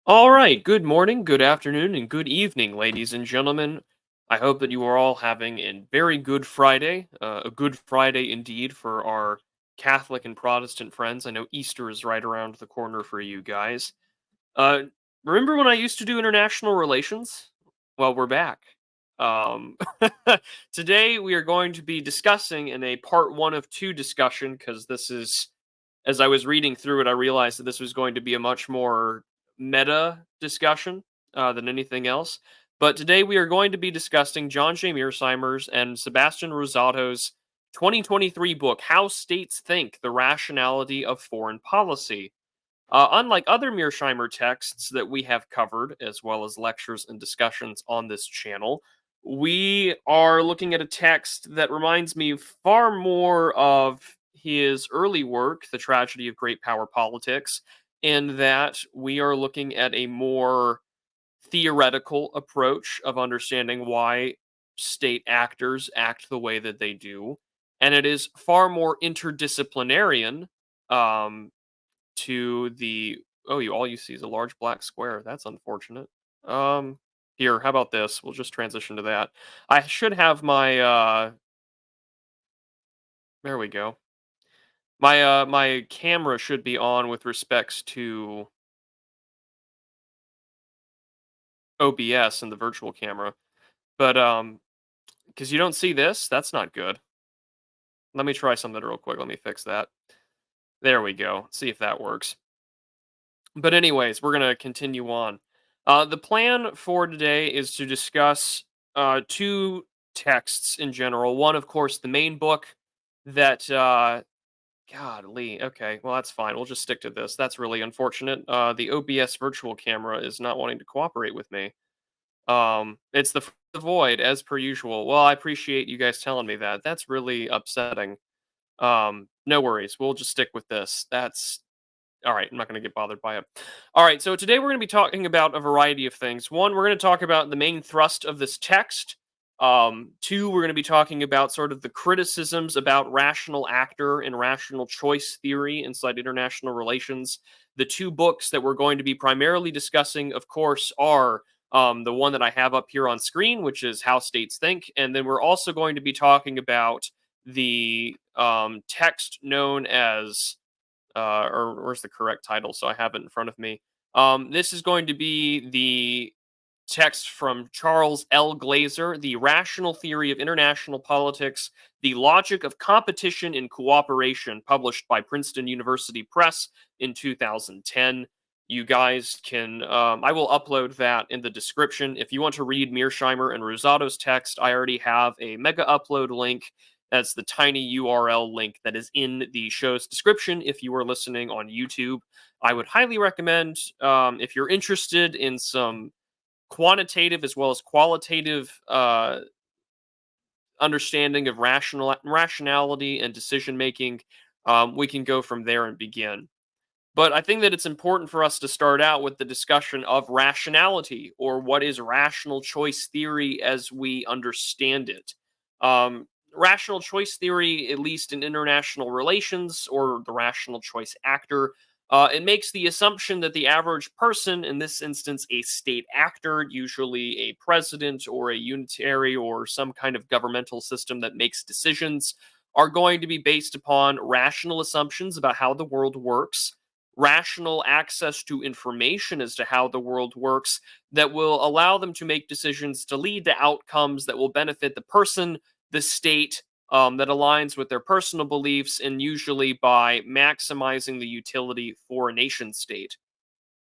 All right, good morning, good afternoon, and good evening, ladies and gentlemen. I hope that you are all having a very good Friday, a good Friday indeed for our Catholic and Protestant friends. I know Easter is right around the corner for you guys. Uh, Remember when I used to do international relations? Well, we're back. Um, Today we are going to be discussing in a part one of two discussion because this is as I was reading through it, I realized that this was going to be a much more meta discussion than anything else. But today we are going to be discussing John J. Mearsheimer's and Sebastian Rosato's 2023 book, How States Think: The Rationality of Foreign Policy. Unlike other Mearsheimer texts that we have covered, as well as lectures and discussions on this channel, we are looking at a text that reminds me far more of his early work, The Tragedy of Great Power Politics, in that we are looking at a more theoretical approach of understanding why state actors act the way that they do. And it is far more interdisciplinarian um, to the oh, you all you see is a large black square. That's unfortunate. Um, Here, how about this? We'll just transition to that. I should have my there we go. My camera should be on with respects to OBS and the virtual camera. But because you don't see this, that's not good. Let me try something real quick. Let me fix that. There we go. See if that works. But anyways, we're gonna continue on. The plan for today is to discuss two texts in general. One, of course, the main book that. Godly. Okay, well that's fine. We'll just stick to this. That's really unfortunate. The OBS virtual camera is not wanting to cooperate with me. It's the void as per usual. Well, I appreciate you guys telling me that. That's really upsetting. No worries. We'll just stick with this. That's all right, I'm not going to get bothered by it. All right, so today we're going to be talking about a variety of things. One, we're going to talk about the main thrust of this text. Two, we're going to be talking about sort of the criticisms about rational actor and rational choice theory inside international relations. The two books that we're going to be primarily discussing, of course, are the one that I have up here on screen, which is How States Think. And then we're also going to be talking about the text known as or where's the correct title? So I have it in front of me. This is going to be the text from Charles L. Glazer, The Rational Theory of International Politics, The Logic of Competition and Cooperation, published by Princeton University Press in 2010. You guys can, I will upload that in the description. If you want to read Mearsheimer and Rosato's text, I already have a mega upload link. That's the tiny URL link that is in the show's description if you are listening on YouTube. I would highly recommend, if you're interested in some quantitative as well as qualitative understanding of rationality and decision making, we can go from there and begin. But I think that it's important for us to start out with the discussion of rationality, or what is rational choice theory as we understand it. Rational choice theory, at least in international relations, or the rational choice actor, it makes the assumption that the average person, in this instance a state actor, usually a president or a unitary or some kind of governmental system that makes decisions, are going to be based upon rational assumptions about how the world works, rational access to information as to how the world works that will allow them to make decisions to lead to outcomes that will benefit the person, the state, that aligns with their personal beliefs, and usually by maximizing the utility for a nation state.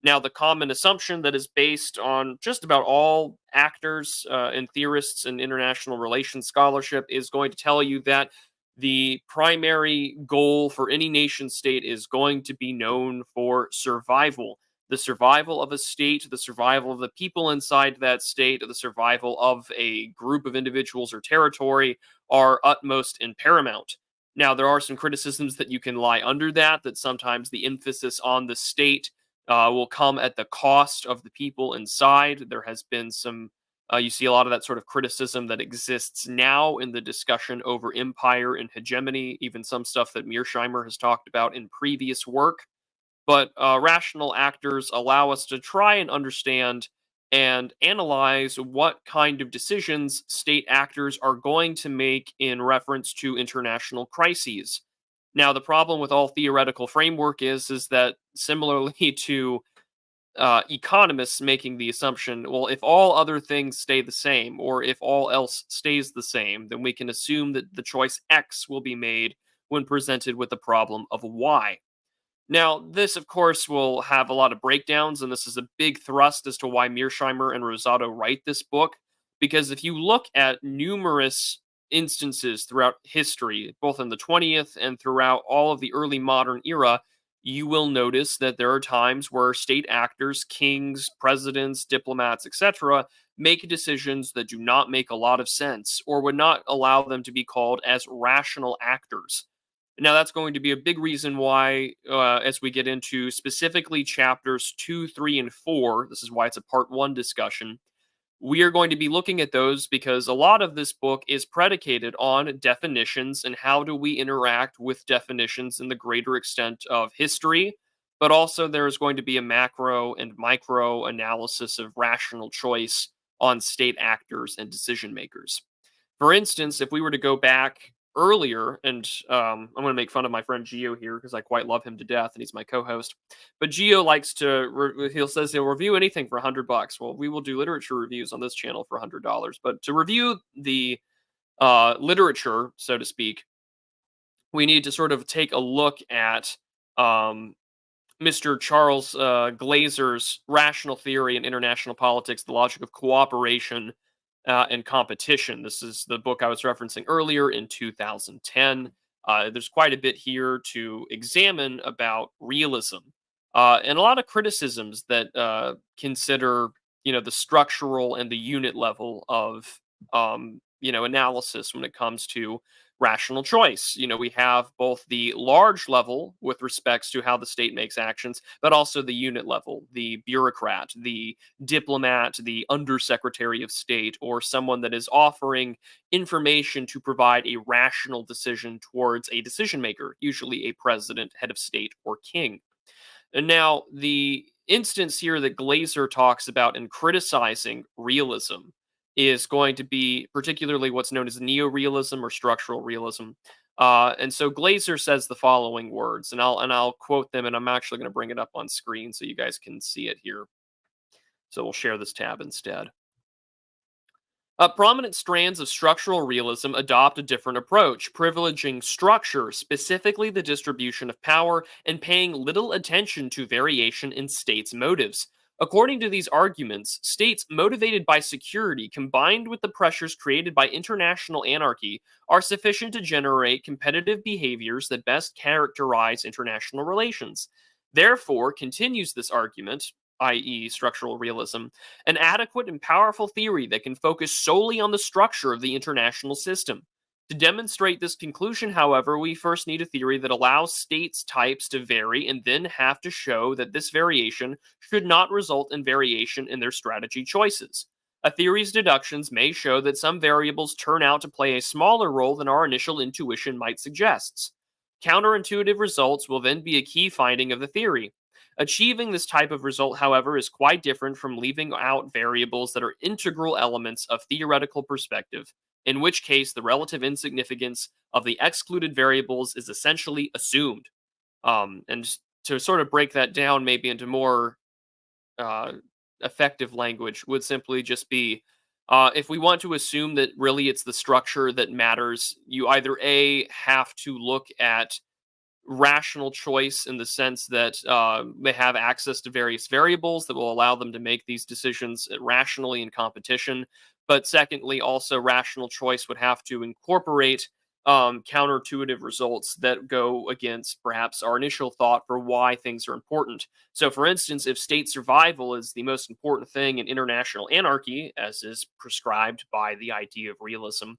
Now, the common assumption that is based on just about all actors and theorists in international relations scholarship is going to tell you that the primary goal for any nation state is going to be known for survival. The survival of a state, the survival of the people inside that state, the survival of a group of individuals or territory are utmost and paramount. Now, there are some criticisms that you can lie under that, that sometimes the emphasis on the state will come at the cost of the people inside. There has been some, you see a lot of that sort of criticism that exists now in the discussion over empire and hegemony, even some stuff that Mearsheimer has talked about in previous work. but rational actors allow us to try and understand and analyze what kind of decisions state actors are going to make in reference to international crises. Now, the problem with all theoretical framework is that similarly to economists making the assumption, well, if all other things stay the same, or if all else stays the same, then we can assume that the choice X will be made when presented with the problem of Y. Now, this, of course, will have a lot of breakdowns, and this is a big thrust as to why Mearsheimer and Rosato write this book. Because if you look at numerous instances throughout history, both in the 20th and throughout all of the early modern era, you will notice that there are times where state actors, kings, presidents, diplomats, etc., make decisions that do not make a lot of sense or would not allow them to be called as rational actors. Now, that's going to be a big reason why, as we get into specifically chapters 2, 3, and 4, this is why it's a part one discussion. We are going to be looking at those because a lot of this book is predicated on definitions and how do we interact with definitions in the greater extent of history. But also, there is going to be a macro and micro analysis of rational choice on state actors and decision makers. For instance, if we were to go back earlier, and I'm going to make fun of my friend Gio here because I quite love him to death, and he's my co-host. But Gio likes to he says he'll review anything for $100. Well, we will do literature reviews on this channel for $100, but to review the literature, so to speak, we need to sort of take a look at um, Mr. Charles Glazer's Rational Theory in International Politics: The Logic of Cooperation and Competition. This is the book I was referencing earlier in 2010. There's quite a bit here to examine about realism and a lot of criticisms that consider, the structural and the unit level of, analysis when it comes to rational choice. We have both the large level with respects to how the state makes actions, but also the unit level, the bureaucrat, the diplomat, the undersecretary of state, or someone that is offering information to provide a rational decision towards a decision maker, usually a president, head of state, or king. And now, the instance here that Glazer talks about in criticizing realism is going to be particularly what's known as neorealism or structural realism. And so Glazer says the following words, and I'll quote them, and I'm actually going to bring it up on screen so you guys can see it here. So we'll share this tab instead. Prominent strands of structural realism adopt a different approach, privileging structure, specifically the distribution of power, and paying little attention to variation in states' motives. According to these arguments, states motivated by security combined with the pressures created by international anarchy are sufficient to generate competitive behaviors that best characterize international relations. Therefore, continues this argument, i.e., structural realism, an adequate and powerful theory that can focus solely on the structure of the international system. To demonstrate this conclusion, however, we first need a theory that allows states' types to vary and then have to show that this variation should not result in variation in their strategy choices. A theory's deductions may show that some variables turn out to play a smaller role than our initial intuition might suggest. Counterintuitive results will then be a key finding of the theory. Achieving this type of result, however, is quite different from leaving out variables that are integral elements of theoretical perspective, in which case the relative insignificance of the excluded variables is essentially assumed. And to sort of break that down maybe into more uh, effective language would simply just be, if we want to assume that really it's the structure that matters, you either A, have to look at rational choice in the sense that they have access to various variables that will allow them to make these decisions rationally in competition. But secondly, also rational choice would have to incorporate counterintuitive results that go against perhaps our initial thought for why things are important. So, for instance, if state survival is the most important thing in international anarchy, as is prescribed by the idea of realism,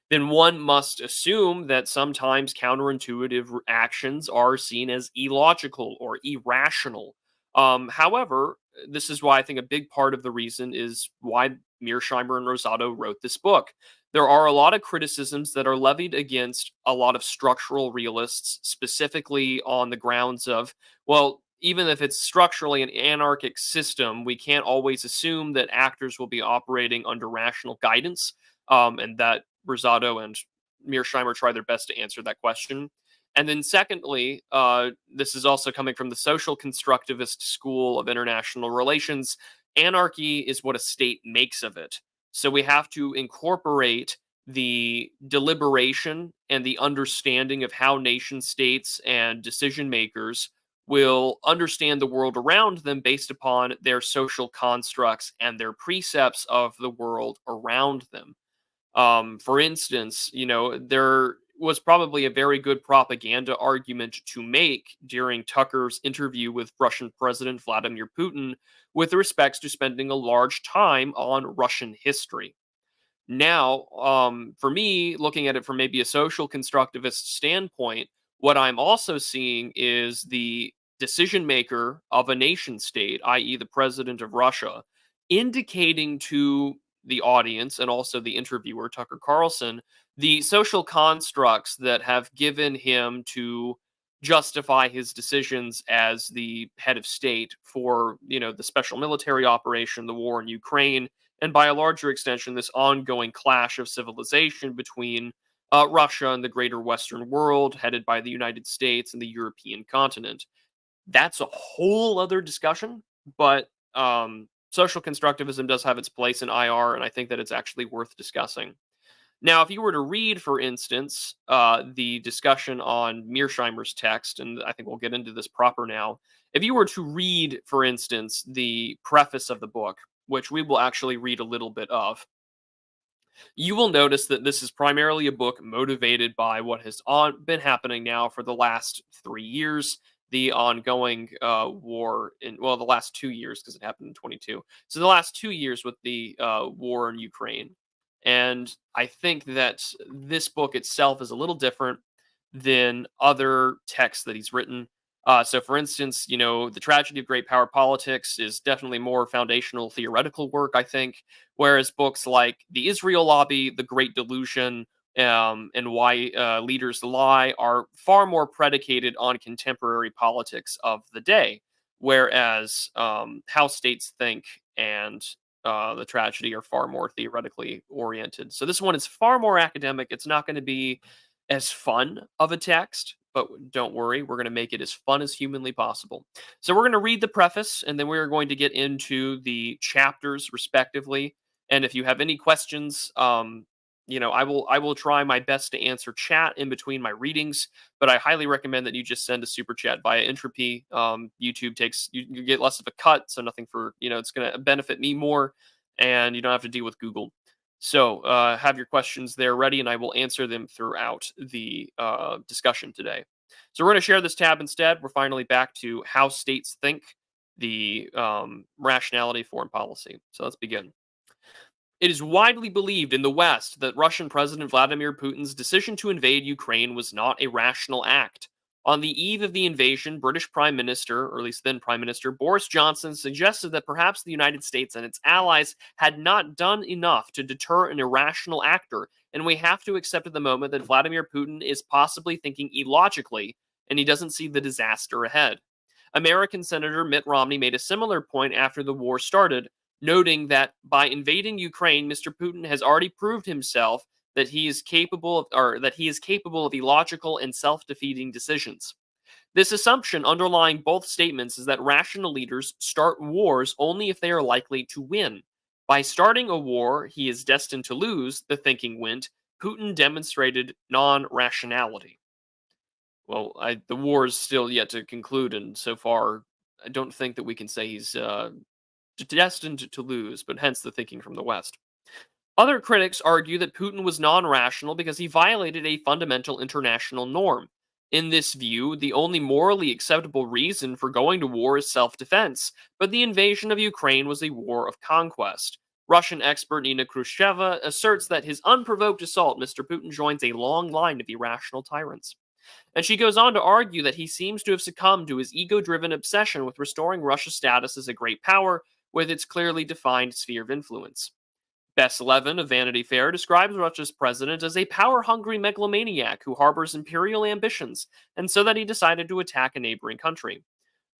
then one must assume that sometimes counterintuitive actions are seen as illogical or irrational. However, this is why I think a big part of the reason is why Mearsheimer and Rosato wrote this book. There are a lot of criticisms that are levied against a lot of structural realists, specifically on the grounds of, well, even if it's structurally an anarchic system, we can't always assume that actors will be operating under rational guidance, and that Rosato and Mearsheimer try their best to answer that question. And then, secondly, this is also coming from the social constructivist school of international relations. Anarchy is what a state makes of it. So we have to incorporate the deliberation and the understanding of how nation states and decision makers will understand the world around them based upon their social constructs and their precepts of the world around them. For instance, there was probably a very good propaganda argument to make during Tucker's interview with Russian President Vladimir Putin with respects to spending a large time on Russian history. Now, for me, looking at it from maybe a social constructivist standpoint, what I'm also seeing is the decision maker of a nation state, i.e., the president of Russia, indicating to the audience and also the interviewer, Tucker Carlson, the social constructs that have given him to justify his decisions as the head of state for, the special military operation, the war in Ukraine, and by a larger extension, this ongoing clash of civilization between Russia and the greater Western world, headed by the United States and the European continent. That's a whole other discussion, but social constructivism does have its place in IR, and I think that it's actually worth discussing. Now, if you were to read, for instance, the discussion on Mearsheimer's text, and I think we'll get into this proper now. If you were to read, for instance, the preface of the book, which we will actually read a little bit of, you will notice that this is primarily a book motivated by what has been happening now for the last 3 years, the ongoing war in, well, the last 2 years, because it happened in 22. So the last 2 years with the war in Ukraine. And I think that this book itself is a little different than other texts that he's written. So, for instance, The Tragedy of Great Power Politics is definitely more foundational theoretical work, I think, whereas books like The Israel Lobby, The Great Delusion, and Why Leaders Lie are far more predicated on contemporary politics of the day, whereas How States Think and The Tragedy are far more theoretically oriented. So this one is far more academic. It's not going to be as fun of a text, but don't worry, we're going to make it as fun as humanly possible. So we're going to read the preface, and then we're going to get into the chapters respectively. And if you have any questions, I will try my best to answer chat in between my readings, but I highly recommend that you just send a super chat via Entropy. YouTube takes you get less of a cut, so nothing for it's going to benefit me more, and you don't have to deal with Google. So have your questions there ready, and I will answer them throughout the discussion today. So we're going to share this tab instead. We're finally back to How States Think, the Rationality of Foreign Policy. So let's begin. It is widely believed in the West that Russian President Vladimir Putin's decision to invade Ukraine was not a rational act. On the eve of the invasion, British Prime Minister, or at least then Prime Minister, Boris Johnson suggested that perhaps the United States and its allies had not done enough to deter an irrational actor, and we have to accept at the moment that Vladimir Putin is possibly thinking illogically, and he doesn't see the disaster ahead. American Senator Mitt Romney made a similar point after the war started, noting that by invading Ukraine, Mr. Putin has already proved himself that he is capable of illogical and self-defeating decisions. This assumption underlying both statements is that rational leaders start wars only if they are likely to win. By starting a war he is destined to lose, the thinking went, Putin demonstrated non-rationality. Well, the war is still yet to conclude, and so far, I don't think that we can say he's destined to lose, but hence the thinking from the West. Other critics argue that Putin was non rational because he violated a fundamental international norm. In this view, the only morally acceptable reason for going to war is self defense, but the invasion of Ukraine was a war of conquest. Russian expert Nina Khrushcheva asserts that his unprovoked assault, Mr. Putin joins a long line of irrational tyrants. And she goes on to argue that he seems to have succumbed to his ego driven obsession with restoring Russia's status as a great power with its clearly defined sphere of influence. Bess Levin of Vanity Fair describes Russia's president as a power hungry megalomaniac who harbors imperial ambitions, and so that he decided to attack a neighboring country.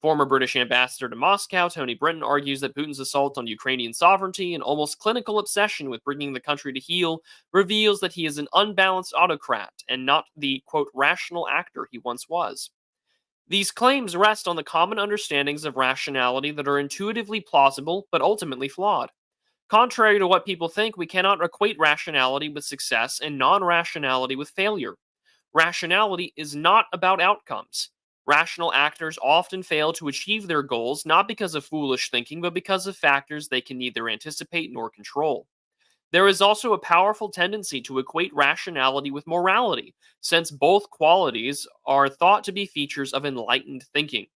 Former British ambassador to Moscow, Tony Brenton, argues that Putin's assault on Ukrainian sovereignty and almost clinical obsession with bringing the country to heel reveals that he is an unbalanced autocrat and not the, quote, rational actor he once was. These claims rest on the common understandings of rationality that are intuitively plausible but ultimately flawed. Contrary to what people think, we cannot equate rationality with success and non rationality with failure. Rationality is not about outcomes. Rational actors often fail to achieve their goals not because of foolish thinking, but because of factors they can neither anticipate nor control. There is also a powerful tendency to equate rationality with morality, since both qualities are thought to be features of enlightened thinking.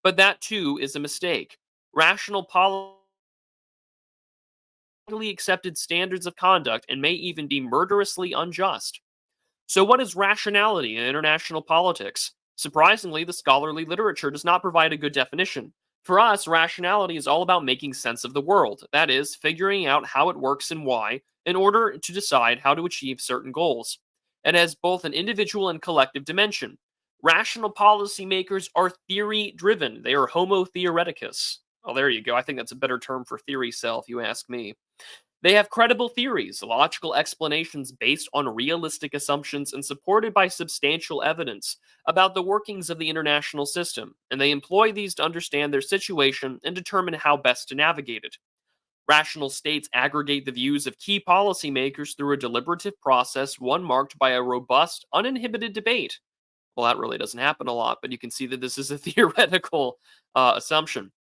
But that too is a mistake. Rational policy accepted standards of conduct and may even be murderously unjust. So, what is rationality in international politics? Surprisingly, the scholarly literature does not provide a good definition. For us, rationality is all about making sense of the world, that is, figuring out how it works and why, in order to decide how to achieve certain goals. It has both an individual and collective dimension. Rational policymakers are theory driven, they are homo theoreticus. Oh, there you go. I think that's a better term for theory cell, if you ask me. They have credible theories, logical explanations based on realistic assumptions and supported by substantial evidence about the workings of the international system, and they employ these to understand their situation and determine how best to navigate it. Rational states aggregate the views of key policymakers through a deliberative process, one marked by a robust, uninhibited debate. Well, that really doesn't happen a lot, but you can see that this is a theoretical assumption.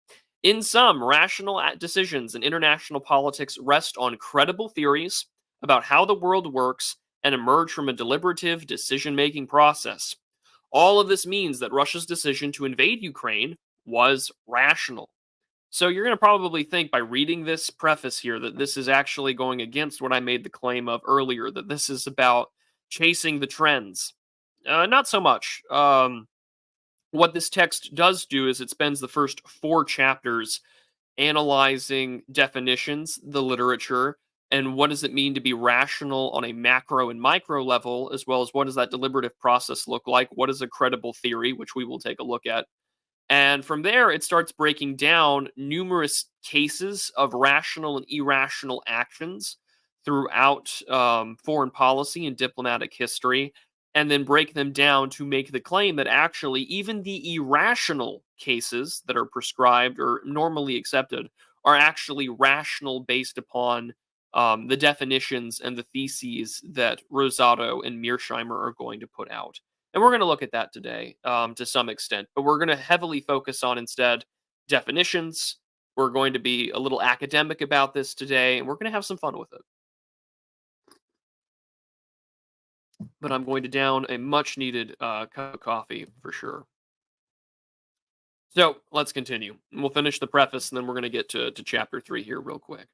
In sum, rational decisions in international politics rest on credible theories about how the world works and emerge from a deliberative decision making process. All of this means that Russia's decision to invade Ukraine was rational. So you're going to probably think by reading this preface here that this is actually going against what I made the claim of earlier, that this is about chasing the trends. Not so much. What this text does do is it spends the first 4 chapters analyzing definitions, the literature, and what does it mean to be rational on a macro and micro level, as well as what does that deliberative process look like? What is a credible theory, which we will take a look at. And from there, it starts breaking down numerous cases of rational and irrational actions throughout foreign policy and diplomatic history, and then break them down to make the claim that actually even the irrational cases that are prescribed or normally accepted are actually rational based upon the definitions and the theses that Rosato and Mearsheimer are going to put out. And we're going to look at that today to some extent, but we're going to heavily focus on instead definitions. We're going to be a little academic about this today, and we're going to have some fun with it. But I'm going to down a much needed cup of coffee for sure. So let's continue. We'll finish the preface and then we're going to get to chapter 3 here real quick.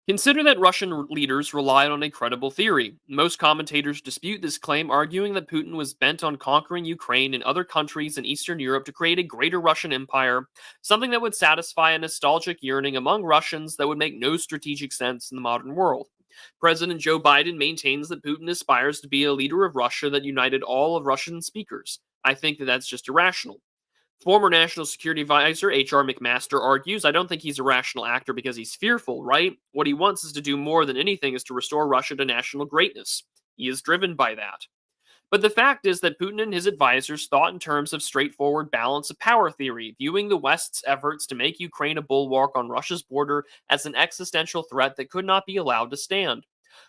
Consider that Russian leaders relied on a credible theory. Most commentators dispute this claim, arguing that Putin was bent on conquering Ukraine and other countries in Eastern Europe to create a greater Russian empire, something that would satisfy a nostalgic yearning among Russians that would make no strategic sense in the modern world. President Joe Biden maintains that Putin aspires to be a leader of Russia that united all of Russian speakers. I think that that's just irrational. Former National Security Advisor H.R. McMaster argues, I don't think he's a rational actor because he's fearful, right? What he wants is to do more than anything is to restore Russia to national greatness. He is driven by that. But the fact is that Putin and his advisors thought in terms of straightforward balance of power theory, viewing the West's efforts to make Ukraine a bulwark on Russia's border as an existential threat that could not be allowed to stand.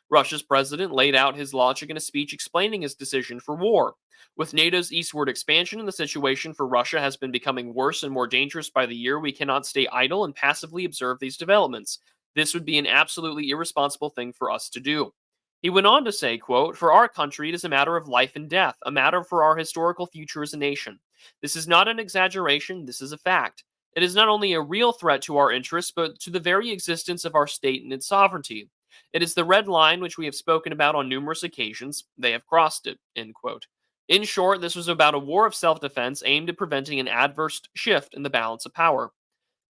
Russia's president laid out his logic in a speech explaining his decision for war. With NATO's eastward expansion, the situation for Russia has been becoming worse and more dangerous by the year. We cannot stay idle and passively observe these developments. This would be an absolutely irresponsible thing for us to do. He went on to say, quote, for our country, it is a matter of life and death, a matter for our historical future as a nation. This is not an exaggeration, this is a fact. It is not only a real threat to our interests, but to the very existence of our state and its sovereignty. It is the red line which we have spoken about on numerous occasions. They have crossed it, end quote. In short, this was about a war of self-defense aimed at preventing an adverse shift in the balance of power.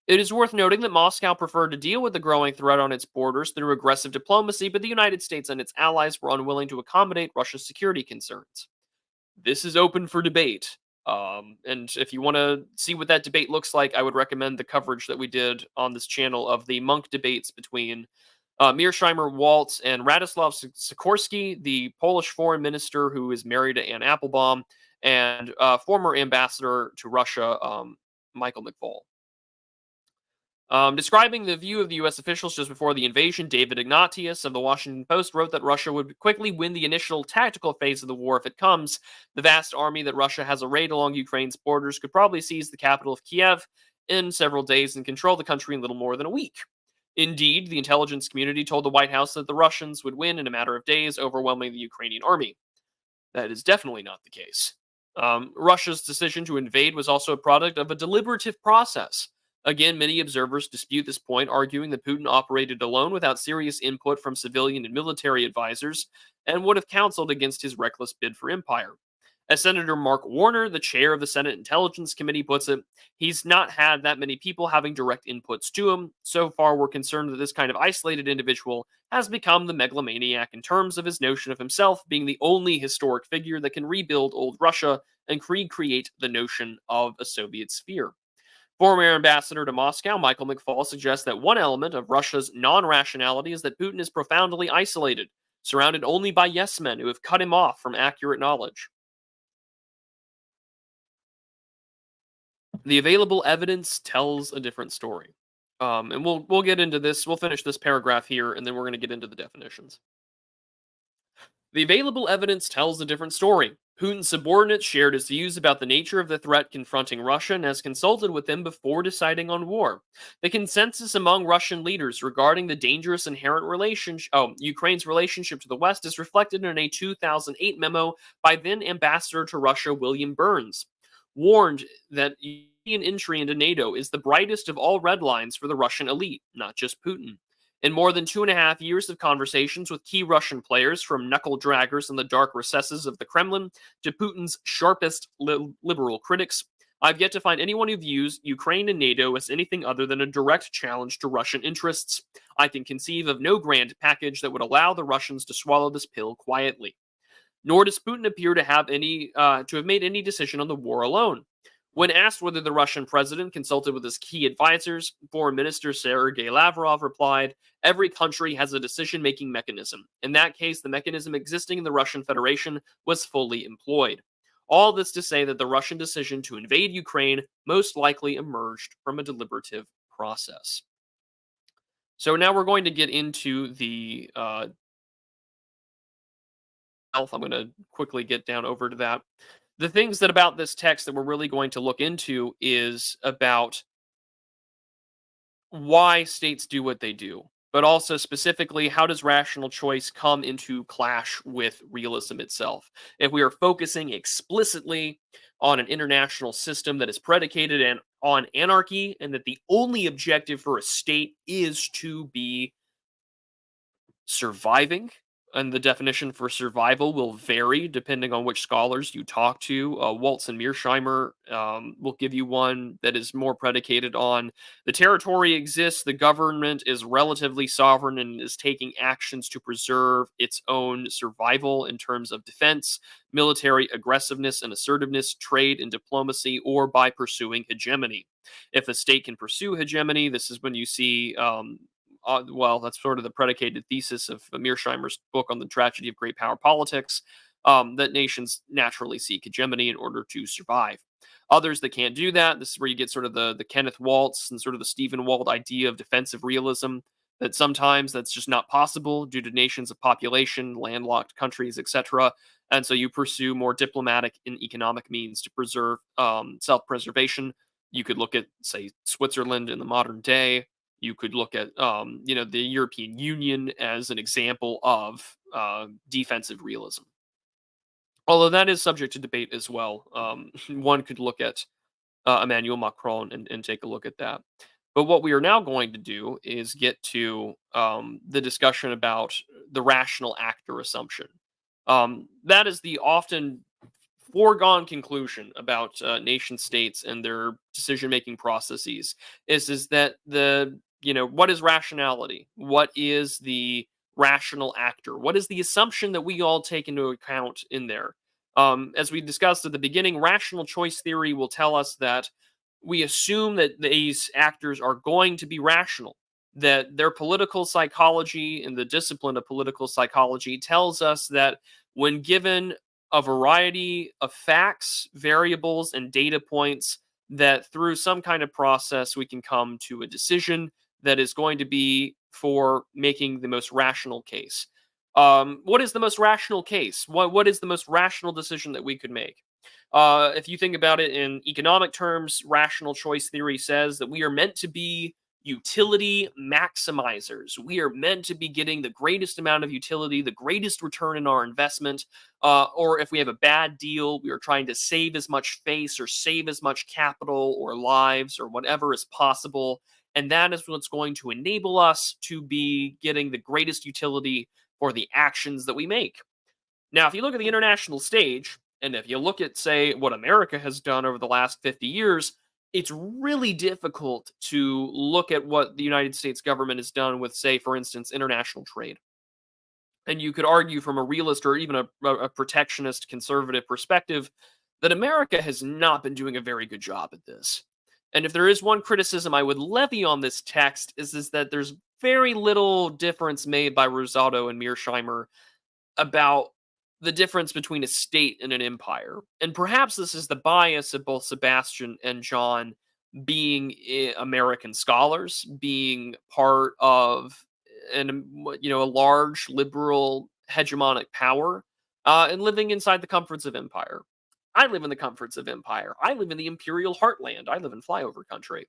It is worth noting that Moscow preferred to deal with the growing threat on its borders through aggressive diplomacy, but the United States and its allies were unwilling to accommodate Russia's security concerns. This is open for debate. And if you want to see what that debate looks like, I would recommend the coverage that we did on this channel of the monk debates between Mearsheimer, Waltz, and Radoslav Sikorski, the Polish foreign minister who is married to Anne Applebaum, and former ambassador to Russia, Michael McFaul. Describing the view of the U.S. officials just before the invasion, David Ignatius of the Washington Post wrote that Russia would quickly win the initial tactical phase of the war if it comes. The vast army that Russia has arrayed along Ukraine's borders could probably seize the capital of Kiev in several days and control the country in little more than a week. Indeed, the intelligence community told the White House that the Russians would win in a matter of days, overwhelming the Ukrainian army. That is definitely not the case. Russia's decision to invade was also a product of a deliberative process. Again, many observers dispute this point, arguing that Putin operated alone without serious input from civilian and military advisors and would have counseled against his reckless bid for empire. As Senator Mark Warner, the chair of the Senate Intelligence Committee, puts it, he's not had that many people having direct inputs to him. So far, we're concerned that this kind of isolated individual has become the megalomaniac in terms of his notion of himself being the only historic figure that can rebuild old Russia and recreate the notion of a Soviet sphere. Former ambassador to Moscow, Michael McFaul, suggests that one element of Russia's non-rationality is that Putin is profoundly isolated, surrounded only by yes men who have cut him off from accurate knowledge. The available evidence tells a different story. And we'll get into this. We'll finish this paragraph here, and then we're going to get into the definitions. The available evidence tells a different story. Putin's subordinates shared his views about the nature of the threat confronting Russia and has consulted with them before deciding on war. The consensus among Russian leaders regarding the dangerous inherent Ukraine's relationship to the West is reflected in a 2008 memo by then Ambassador to Russia William Burns. Warned that European entry into NATO is the brightest of all red lines for the Russian elite, not just Putin. In more than 2.5 years of conversations with key Russian players, from knuckle draggers in the dark recesses of the Kremlin to Putin's sharpest liberal critics, I've yet to find anyone who views Ukraine and NATO as anything other than a direct challenge to Russian interests. I can conceive of no grand package that would allow the Russians to swallow this pill quietly. Nor does Putin appear to have made any decision on the war alone. When asked whether the Russian president consulted with his key advisors, Foreign Minister Sergei Lavrov replied, "Every country has a decision-making mechanism. In that case, the mechanism existing in the Russian Federation was fully employed." All this to say that the Russian decision to invade Ukraine most likely emerged from a deliberative process. So now we're going to get into the health. I'm going to quickly get down over to that. The things that about this text that we're really going to look into is about why states do what they do, but also specifically how does rational choice come into clash with realism itself. If we are focusing explicitly on an international system that is predicated on anarchy and that the only objective for a state is to be surviving, and the definition for survival will vary depending on which scholars you talk to. Waltz and Mearsheimer will give you one that is more predicated on the territory exists, the government is relatively sovereign and is taking actions to preserve its own survival in terms of defense, military aggressiveness and assertiveness, trade and diplomacy, or by pursuing hegemony. If a state can pursue hegemony, this is when you see that's sort of the predicated thesis of Mearsheimer's book on the tragedy of great power politics, that nations naturally seek hegemony in order to survive. Others that can't do that, this is where you get sort of the Kenneth Waltz and sort of the Stephen Wald idea of defensive realism, that sometimes that's just not possible due to nations of population, landlocked countries, etc. And so you pursue more diplomatic and economic means to preserve self-preservation. You could look at, say, Switzerland in the modern day. You could look at, the European Union as an example of defensive realism. Although that is subject to debate as well. One could look at Emmanuel Macron and take a look at that. But what we are now going to do is get to the discussion about the rational actor assumption. That is the often foregone conclusion about nation states and their decision-making processes is that what is rationality? What is the rational actor? What is the assumption that we all take into account in there? As we discussed at the beginning, rational choice theory will tell us that we assume that these actors are going to be rational, that their political psychology and the discipline of political psychology tells us that when given a variety of facts, variables, and data points, that through some kind of process we can come to a decision that is going to be for making the most rational case. What is the most rational case? What is the most rational decision that we could make? If you think about it in economic terms, rational choice theory says that we are meant to be utility maximizers. We are meant to be getting the greatest amount of utility, the greatest return in our investment. Or if we have a bad deal, we are trying to save as much face or save as much capital or lives or whatever is possible. And that is what's going to enable us to be getting the greatest utility for the actions that we make. Now, if you look at the international stage, and if you look at, say, what America has done over the last 50 years, it's really difficult to look at what the United States government has done with, say, for instance, international trade. And you could argue from a realist or even a protectionist conservative perspective that America has not been doing a very good job at this. And if there is one criticism I would levy on this text is that there's very little difference made by Rosato and Mearsheimer about the difference between a state and an empire. And perhaps this is the bias of both Sebastian and John being American scholars, being part of a large liberal hegemonic power, and living inside the comforts of empire. I live in the comforts of empire. I live in the imperial heartland. I live in flyover country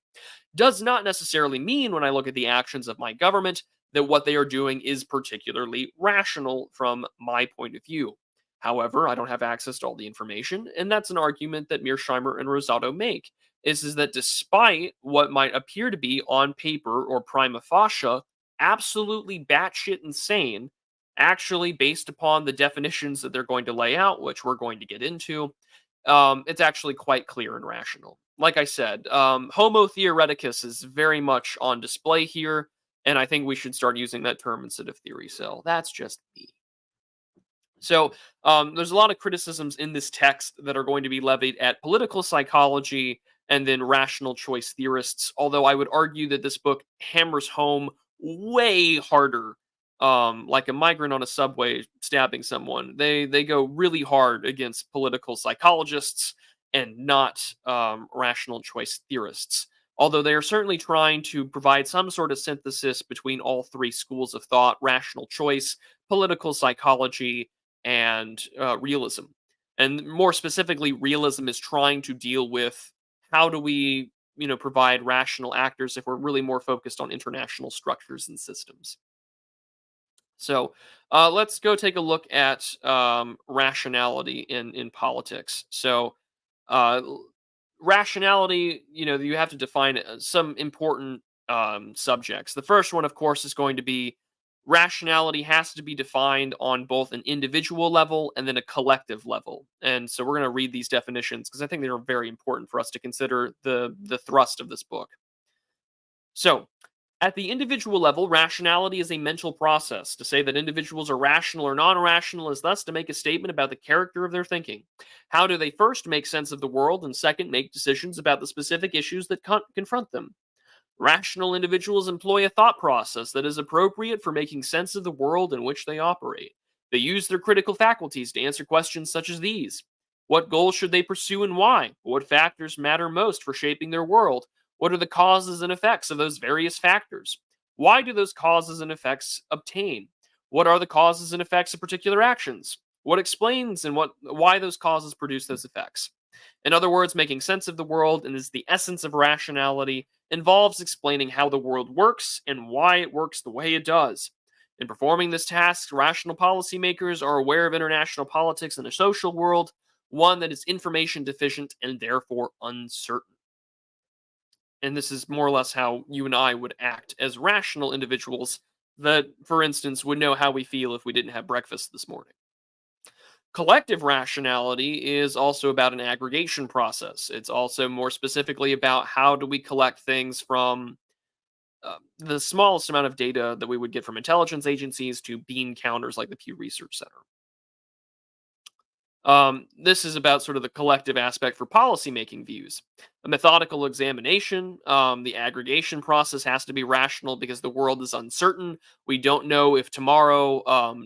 does not necessarily mean when I look at the actions of my government that what they are doing is particularly rational from my point of view. However, I don't have access to all the information, and that's an argument that Mearsheimer and Rosato make. Is that despite what might appear to be on paper or prima facie absolutely batshit insane, actually based upon the definitions that they're going to lay out, which we're going to get into, it's actually quite clear and rational. Like I said, Homo theoreticus is very much on display here, and I think we should start using that term instead of theory cell. That's just me. So there's a lot of criticisms in this text that are going to be levied at political psychology and then rational choice theorists. Although I would argue that this book hammers home way harder, like a migrant on a subway stabbing someone. They go really hard against political psychologists and not rational choice theorists. Although they are certainly trying to provide some sort of synthesis between all three schools of thought: rational choice, political psychology, and realism. And more specifically, realism is trying to deal with how do we, provide rational actors if we're really more focused on international structures and systems. So let's go take a look at rationality in politics. So uh, l- rationality, you have to define some important subjects. The first one, of course, is going to be rationality has to be defined on both an individual level and then a collective level. And so we're going to read these definitions because I think they're very important for us to consider the thrust of this book. So, at the individual level, rationality is a mental process. To say that individuals are rational or non rational is thus to make a statement about the character of their thinking. How do they first make sense of the world, and second, make decisions about the specific issues that confront them? Rational individuals employ a thought process that is appropriate for making sense of the world in which they operate. They use their critical faculties to answer questions such as these: what goals should they pursue and why? What factors matter most for shaping their world? What are the causes and effects of those various factors? Why do those causes and effects obtain? What are the causes and effects of particular actions? What explains and why those causes produce those effects? In other words, making sense of the world and is the essence of rationality involves explaining how the world works and why it works the way it does. In performing this task, rational policymakers are aware of international politics and a social world, one that is information deficient and therefore uncertain. And this is more or less how you and I would act as rational individuals that, for instance, would know how we feel if we didn't have breakfast this morning. Collective rationality is also about an aggregation process. It's also more specifically about how do we collect things from the smallest amount of data that we would get from intelligence agencies to bean counters like the Pew Research Center. This is about sort of the collective aspect for policymaking views. A methodical examination, the aggregation process has to be rational because the world is uncertain. We don't know if tomorrow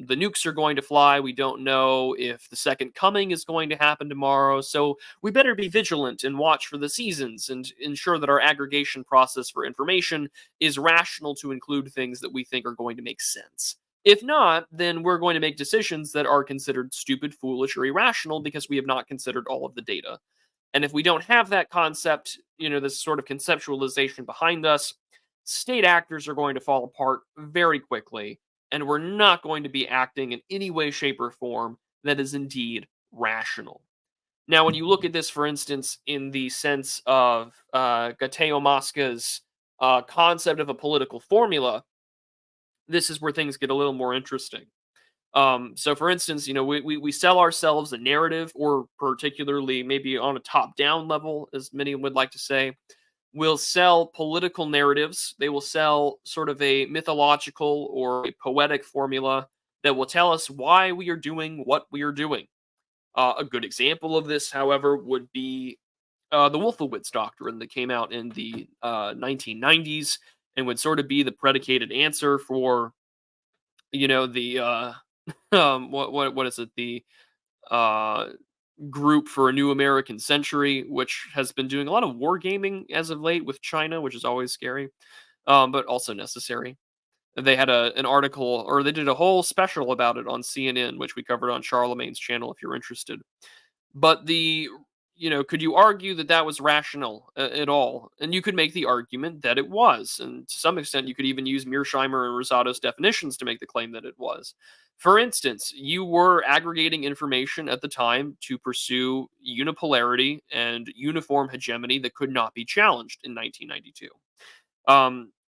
the nukes are going to fly. We don't know if the second coming is going to happen tomorrow. So we better be vigilant and watch for the seasons and ensure that our aggregation process for information is rational to include things that we think are going to make sense. If not, then we're going to make decisions that are considered stupid, foolish, or irrational because we have not considered all of the data. And if we don't have that concept, this sort of conceptualization behind us, state actors are going to fall apart very quickly, and we're not going to be acting in any way, shape, or form that is indeed rational. Now, when you look at this, for instance, in the sense of Gateo Mosca's concept of a political formula, this is where things get a little more interesting. So, for instance, we sell ourselves a narrative, or particularly maybe on a top down level, as many would like to say. We'll sell political narratives. They will sell sort of a mythological or a poetic formula that will tell us why we are doing what we are doing. A good example of this, however, would be the Wolfowitz doctrine that came out in the 1990s and would sort of be the predicated answer for the what is it, the uh group for a new American century, which has been doing a lot of wargaming as of late with China, which is always scary, but also necessary. They had an article, or they did a whole special about it on CNN, which we covered on Charlemagne's channel if you're interested. But could you argue that that was rational at all? And you could make the argument that it was. And to some extent, you could even use Mearsheimer and Rosato's definitions to make the claim that it was. For instance, you were aggregating information at the time to pursue unipolarity and uniform hegemony that could not be challenged in 1992.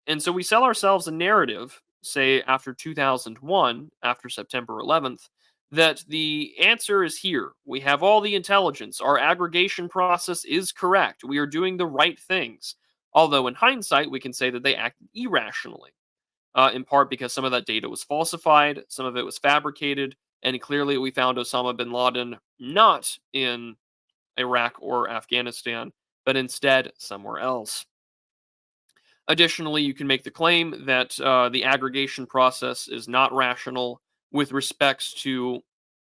And so we sell ourselves a narrative, say after 2001, after September 11th, that the answer is here. We have all the intelligence. Our aggregation process is correct. We are doing the right things. Although, in hindsight, we can say that they acted irrationally, in part because some of that data was falsified, some of it was fabricated, and clearly we found Osama bin Laden not in Iraq or Afghanistan, but instead somewhere else. Additionally, you can make the claim that the aggregation process is not rational with respects to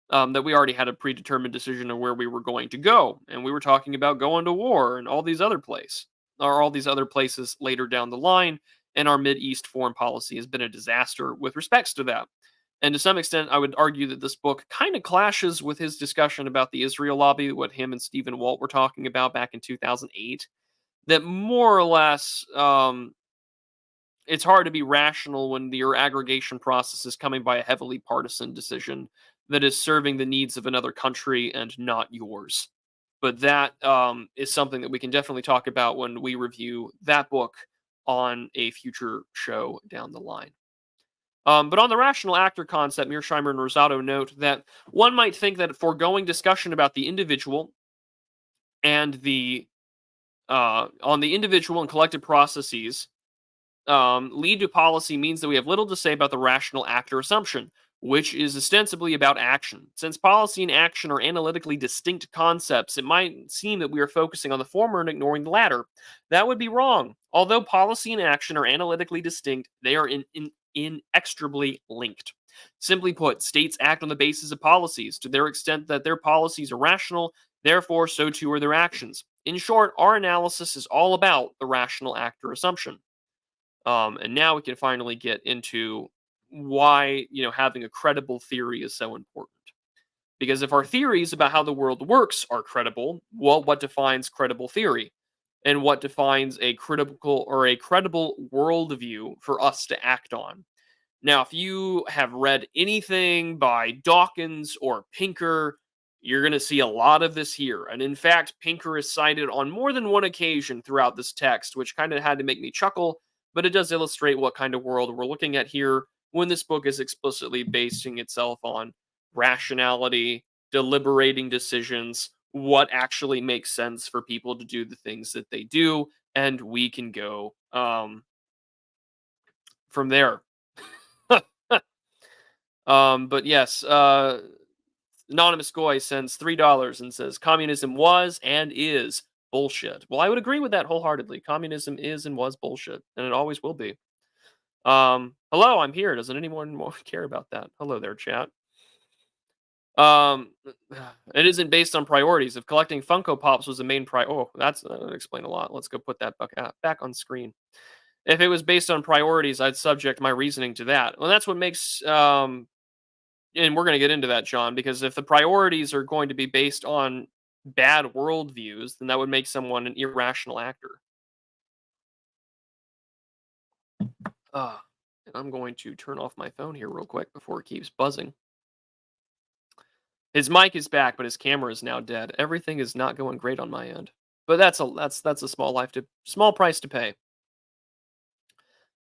that we already had a predetermined decision of where we were going to go, and we were talking about going to war and all these other places later down the line, and our East foreign policy has been a disaster with respects to that. And to some extent, I would argue that this book kind of clashes with his discussion about the Israel lobby, what him and Stephen Walt were talking about back in 2008. That more or less, it's hard to be rational when your aggregation process is coming by a heavily partisan decision that is serving the needs of another country and not yours. But that is something that we can definitely talk about when we review that book on a future show down the line. But on the rational actor concept, Mearsheimer and Rosato note that one might think that foregoing discussion about the individual and the on the individual and collective processes lead to policy means that we have little to say about the rational actor assumption, which is ostensibly about action. Since policy and action are analytically distinct concepts, it might seem that we are focusing on the former and ignoring the latter. That would be wrong. Although policy and action are analytically distinct, they are inextricably linked. Simply put, states act on the basis of policies. To their extent that their policies are rational, therefore, so too are their actions. In short, our analysis is all about the rational actor assumption. And now we can finally get into why having a credible theory is so important. Because if our theories about how the world works are credible, well, what defines credible theory? And what defines a critical or a credible worldview for us to act on? Now, if you have read anything by Dawkins or Pinker, you're going to see a lot of this here. And in fact, Pinker is cited on more than one occasion throughout this text, which kind of had to make me chuckle, but it does illustrate what kind of world we're looking at here when this book is explicitly basing itself on rationality, deliberating decisions, what actually makes sense for people to do the things that they do, and we can go from there. But yes, Anonymous Goy sends $3 and says, "Communism was and is bullshit." Well, I would agree with that wholeheartedly. Communism is and was bullshit, and it always will be. Hello, I'm here. Doesn't anyone more care about that? Hello there, chat. Um, it isn't based on priorities. If collecting Funko Pops was the main oh, that's that would explain a lot. Let's go put that back on screen. If it was based on priorities, I'd subject my reasoning to that. Well, that's what makes and we're going to get into that, John, because if the priorities are going to be based on bad worldviews, then that would make someone an irrational actor. Uh, and I'm going to turn off my phone here real quick before it keeps buzzing. His mic is back, but his camera is now dead. Everything is not going great on my end. But that's a small price to pay.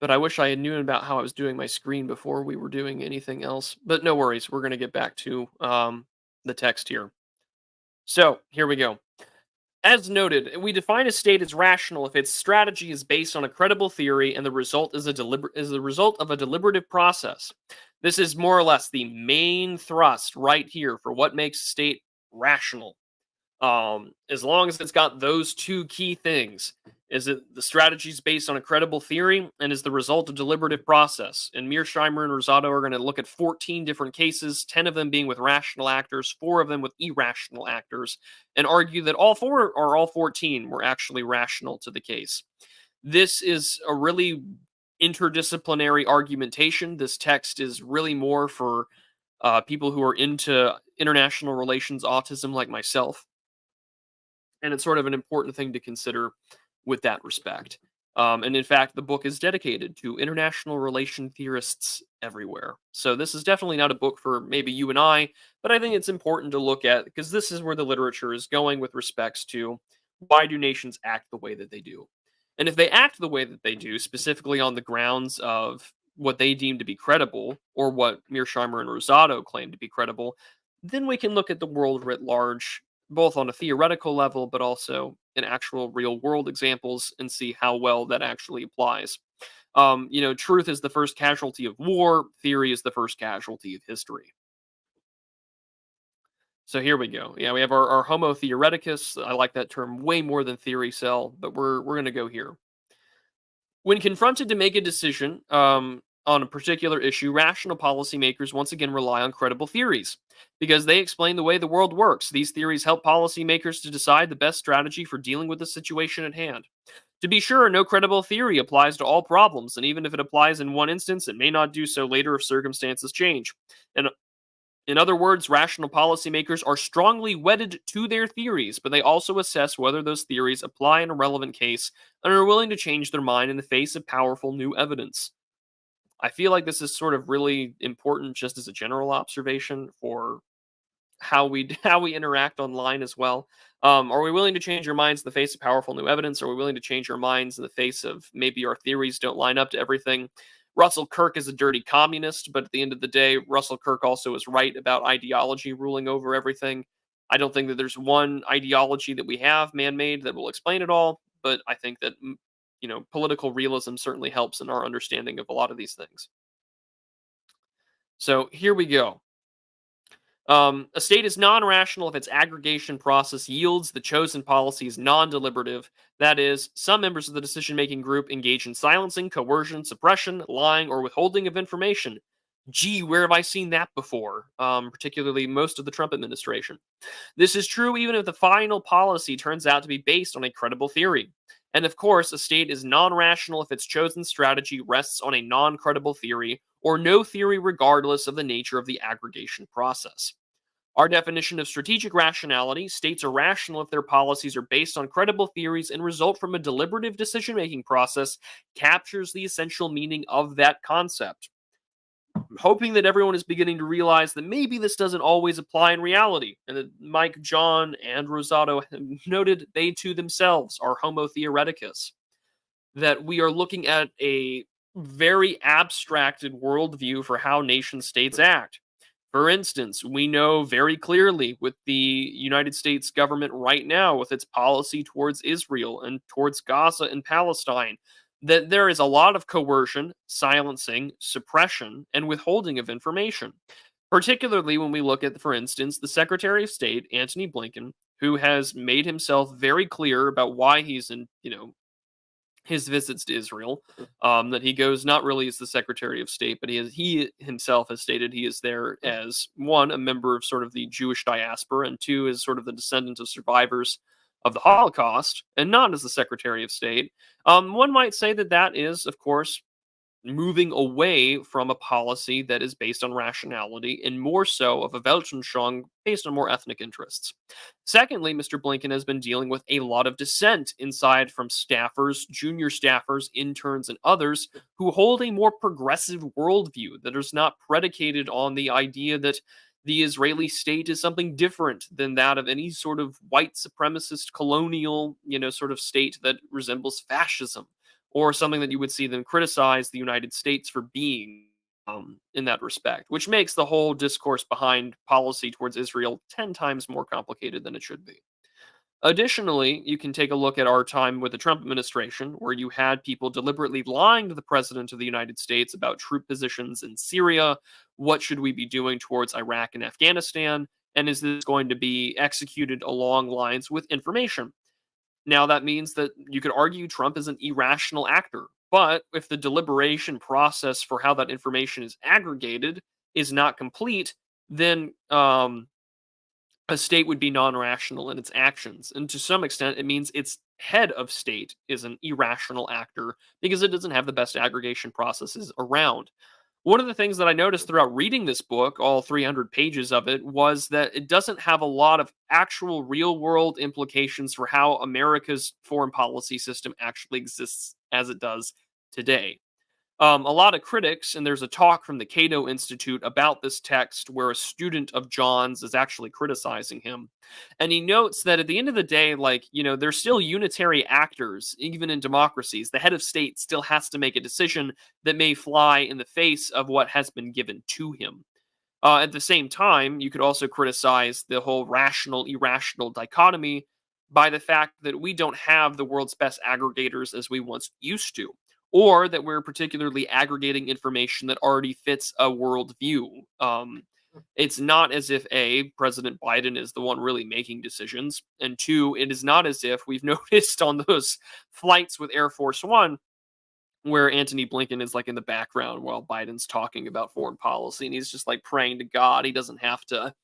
But I wish I had known about how I was doing my screen before we were doing anything else. But no worries, we're going to get back to the text here. So here we go. As noted, we define a state as rational if its strategy is based on a credible theory and the result is the result of a deliberative process. This is more or less the main thrust right here for what makes a state rational. As long as it's got those two key things, is it the strategy is based on a credible theory and is the result of deliberative process. And Mearsheimer and Rosato are going to look at 14 different cases, 10 of them being with rational actors, 4 of them with irrational actors, and argue that all 4 or all 14 were actually rational to the case. This is a really interdisciplinary argumentation. This text is really more for people who are into international relations autism like myself. And it's sort of an important thing to consider with that respect. And in fact, the book is dedicated to international relation theorists everywhere. So this is definitely not a book for maybe you and I, but I think it's important to look at because this is where the literature is going with respects to why do nations act the way that they do. And if they act the way that they do, specifically on the grounds of what they deem to be credible, or what Mearsheimer and Rosato claim to be credible, then we can look at the world writ large both on a theoretical level, but also in actual real world examples and see how well that actually applies. Truth is the first casualty of war, theory is the first casualty of history. So here we go. Yeah, we have our Homo theoreticus. I like that term way more than theory cell, but we're going to go here. When confronted to make a decision on a particular issue, rational policymakers once again rely on credible theories because they explain the way the world works. These theories help policymakers to decide the best strategy for dealing with the situation at hand. To be sure, no credible theory applies to all problems, and even if it applies in one instance, it may not do so later if circumstances change. And in other words, rational policymakers are strongly wedded to their theories, but they also assess whether those theories apply in a relevant case and are willing to change their mind in the face of powerful new evidence. I feel like this is sort of really important just as a general observation for how we how we interact online as well. Are we willing to change our minds in the face of powerful new evidence? Are we willing to change our minds in the face of maybe our theories don't line up to everything? Russell Kirk is a dirty communist, but at the end of the day, Russell Kirk also is right about ideology ruling over everything. I don't think that there's one ideology that we have man-made that will explain it all, but I think that political realism certainly helps in our understanding of a lot of these things. So here we go. A state is non-rational if its aggregation process yields the chosen policy is non-deliberative. That is, some members of the decision-making group engage in silencing, coercion, suppression, lying, or withholding of information. Gee, where have I seen that before? Particularly most of the Trump administration. This is true even if the final policy turns out to be based on a credible theory. And of course, a state is non-rational if its chosen strategy rests on a non-credible theory or no theory regardless of the nature of the aggregation process. Our definition of strategic rationality: states are rational if their policies are based on credible theories and result from a deliberative decision-making process, captures the essential meaning of that concept. I'm hoping that everyone is beginning to realize that maybe this doesn't always apply in reality, and that Mike, John, and Rosato have noted they too themselves are Homo theoreticus. That we are looking at a very abstracted worldview for how nation states act. For instance, we know very clearly with the United States government right now, with its policy towards Israel and towards Gaza and Palestine, that there is a lot of coercion, silencing, suppression, and withholding of information. Particularly when we look at, for instance, the Secretary of State, Antony Blinken, who has made himself very clear about why he's in, his visits to Israel. That he goes not really as the Secretary of State, but he himself has stated he is there as one, a member of sort of the Jewish diaspora, and two, as sort of the descendant of survivors of the Holocaust, and not as the Secretary of State. One might say that that is, of course, moving away from a policy that is based on rationality and more so of a Weltanschauung based on more ethnic interests. Secondly, Mr. Blinken has been dealing with a lot of dissent inside from staffers, junior staffers, interns, and others who hold a more progressive worldview that is not predicated on the idea that the Israeli state is something different than that of any sort of white supremacist colonial, sort of state that resembles fascism or something that you would see them criticize the United States for being in that respect, which makes the whole discourse behind policy towards Israel 10 times more complicated than it should be. Additionally, you can take a look at our time with the Trump administration, where you had people deliberately lying to the president of the United States about troop positions in Syria. What should we be doing towards Iraq and Afghanistan? And is this going to be executed along lines with information? Now, that means that you could argue Trump is an irrational actor. But if the deliberation process for how that information is aggregated is not complete, then a state would be non rational in its actions. And to some extent, it means its head of state is an irrational actor because it doesn't have the best aggregation processes around. One of the things that I noticed throughout reading this book, all 300 pages of it, was that it doesn't have a lot of actual real world implications for how America's foreign policy system actually exists as it does today. A lot of critics, and there's a talk from the Cato Institute about this text where a student of John's is actually criticizing him. And he notes that at the end of the day, they're still unitary actors, even in democracies. The head of state still has to make a decision that may fly in the face of what has been given to him. At the same time, you could also criticize the whole rational irrational dichotomy by the fact that we don't have the world's best aggregators as we once used to, or that we're particularly aggregating information that already fits a worldview. It's not as if President Biden is the one really making decisions, and two, it is not as if we've noticed on those flights with Air Force One where Antony Blinken is like in the background while Biden's talking about foreign policy and he's just like praying to God he doesn't have to,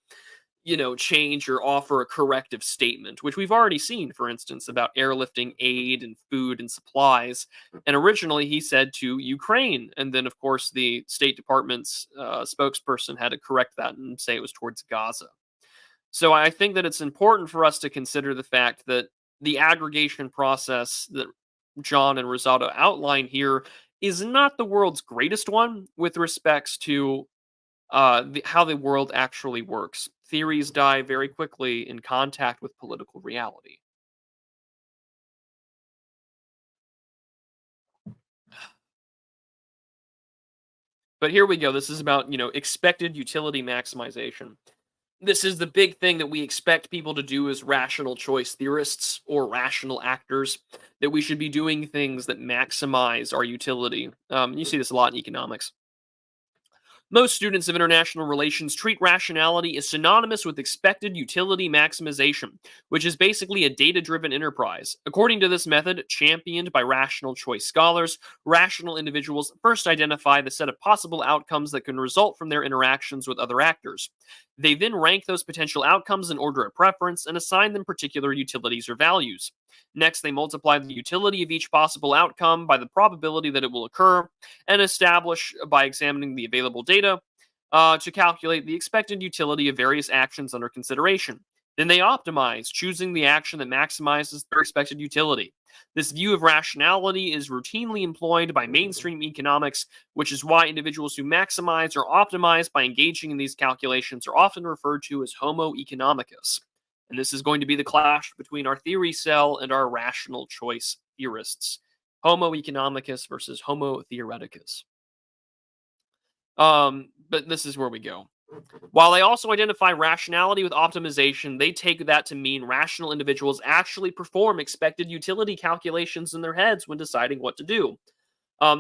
change or offer a corrective statement, which we've already seen, for instance, about airlifting aid and food and supplies. And originally he said to Ukraine. And then, of course, the State Department's spokesperson had to correct that and say it was towards Gaza. So I think that it's important for us to consider the fact that the aggregation process that John and Rosato outline here is not the world's greatest one with respects to how the world actually works. Theories die very quickly in contact with political reality. But here we go. This is about, expected utility maximization. This is the big thing that we expect people to do as rational choice theorists or rational actors, that we should be doing things that maximize our utility. You see this a lot in economics. Most students of international relations treat rationality as synonymous with expected utility maximization, which is basically a data driven enterprise. According to this method, championed by rational choice scholars, rational individuals first identify the set of possible outcomes that can result from their interactions with other actors. They then rank those potential outcomes in order of preference and assign them particular utilities or values. Next, they multiply the utility of each possible outcome by the probability that it will occur, and establish by examining the available data to calculate the expected utility of various actions under consideration. Then they optimize, choosing the action that maximizes their expected utility. This view of rationality is routinely employed by mainstream economics, which is why individuals who maximize or optimize by engaging in these calculations are often referred to as homo economicus. And this is going to be the clash between our theory cell and our rational choice theorists. Homo economicus versus Homo theoreticus. But this is where we go. While they also identify rationality with optimization, they take that to mean rational individuals actually perform expected utility calculations in their heads when deciding what to do.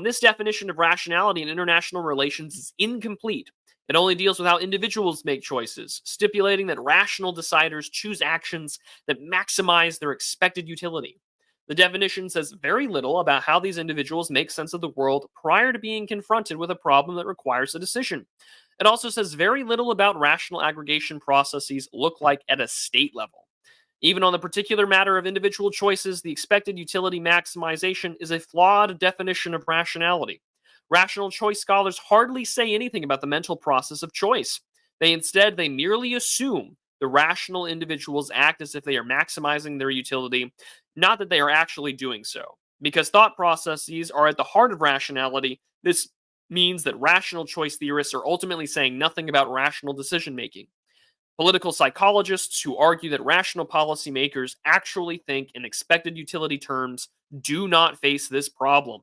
This definition of rationality in international relations is incomplete. It only deals with how individuals make choices, stipulating that rational deciders choose actions that maximize their expected utility. The definition says very little about how these individuals make sense of the world prior to being confronted with a problem that requires a decision. It also says very little about rational aggregation processes look like at a state level. Even on the particular matter of individual choices, the expected utility maximization is a flawed definition of rationality. Rational choice scholars hardly say anything about the mental process of choice. They merely assume the rational individuals act as if they are maximizing their utility, not that they are actually doing so. Because thought processes are at the heart of rationality, this means that rational choice theorists are ultimately saying nothing about rational decision making. Political psychologists who argue that rational policymakers actually think in expected utility terms do not face this problem.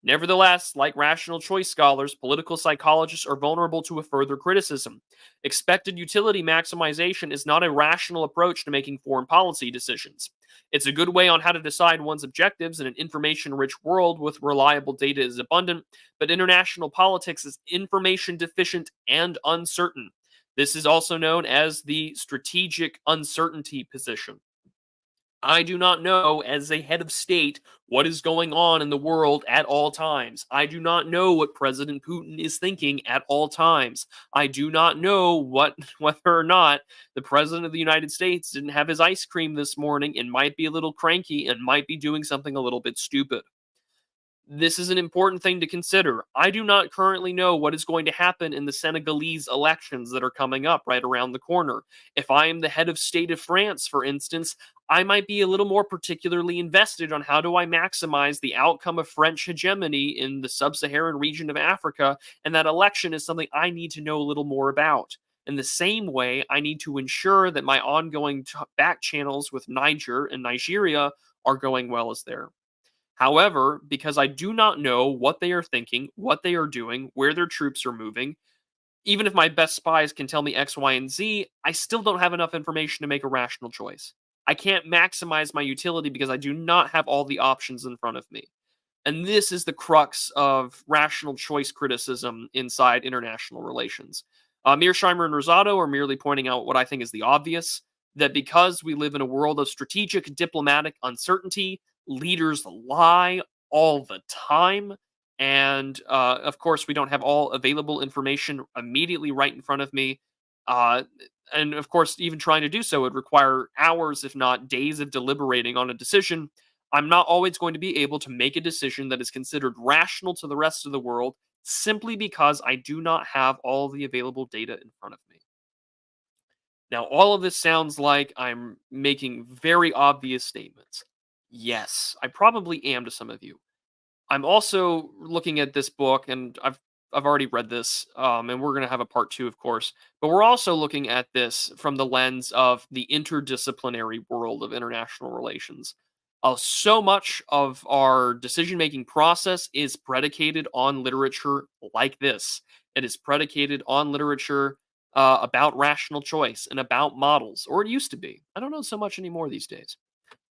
Nevertheless, like rational choice scholars, political psychologists are vulnerable to a further criticism. Expected utility maximization is not a rational approach to making foreign policy decisions. It's a good way on how to decide one's objectives in an information rich world with reliable data is abundant, but international politics is information deficient and uncertain. This is also known as the strategic uncertainty position. I do not know, as a head of state, what is going on in the world at all times. I do not know what President Putin is thinking at all times. I do not know whether or not the President of the United States didn't have his ice cream this morning and might be a little cranky and might be doing something a little bit stupid. This is an important thing to consider. I do not currently know what is going to happen in the Senegalese elections that are coming up right around the corner. If I am the head of state of France, for instance, I might be a little more particularly invested on how do I maximize the outcome of French hegemony in the sub-Saharan region of Africa, and that election is something I need to know a little more about. In the same way, I need to ensure that my ongoing back channels with Niger and Nigeria are going well as there. However, because I do not know what they are thinking, what they are doing, where their troops are moving, even if my best spies can tell me X, Y, and Z, I still don't have enough information to make a rational choice. I can't maximize my utility because I do not have all the options in front of me. And this is the crux of rational choice criticism inside international relations. Mearsheimer and Rosato are merely pointing out what I think is the obvious, that because we live in a world of strategic diplomatic uncertainty, leaders lie all the time. And of course, we don't have all available information immediately right in front of me. Uh, and of course, even trying to do so would require hours, if not days, of deliberating on a decision. I'm not always going to be able to make a decision that is considered rational to the rest of the world simply because I do not have all the available data in front of me. Now, all of this sounds like I'm making very obvious statements. Yes, I probably am to some of you. I'm also looking at this book, and I've already read this, and we're going to have a part two, of course. But we're also looking at this from the lens of the interdisciplinary world of international relations. So much of our decision making process is predicated on literature like this. It is predicated on literature about rational choice and about models, or it used to be. I don't know so much anymore these days.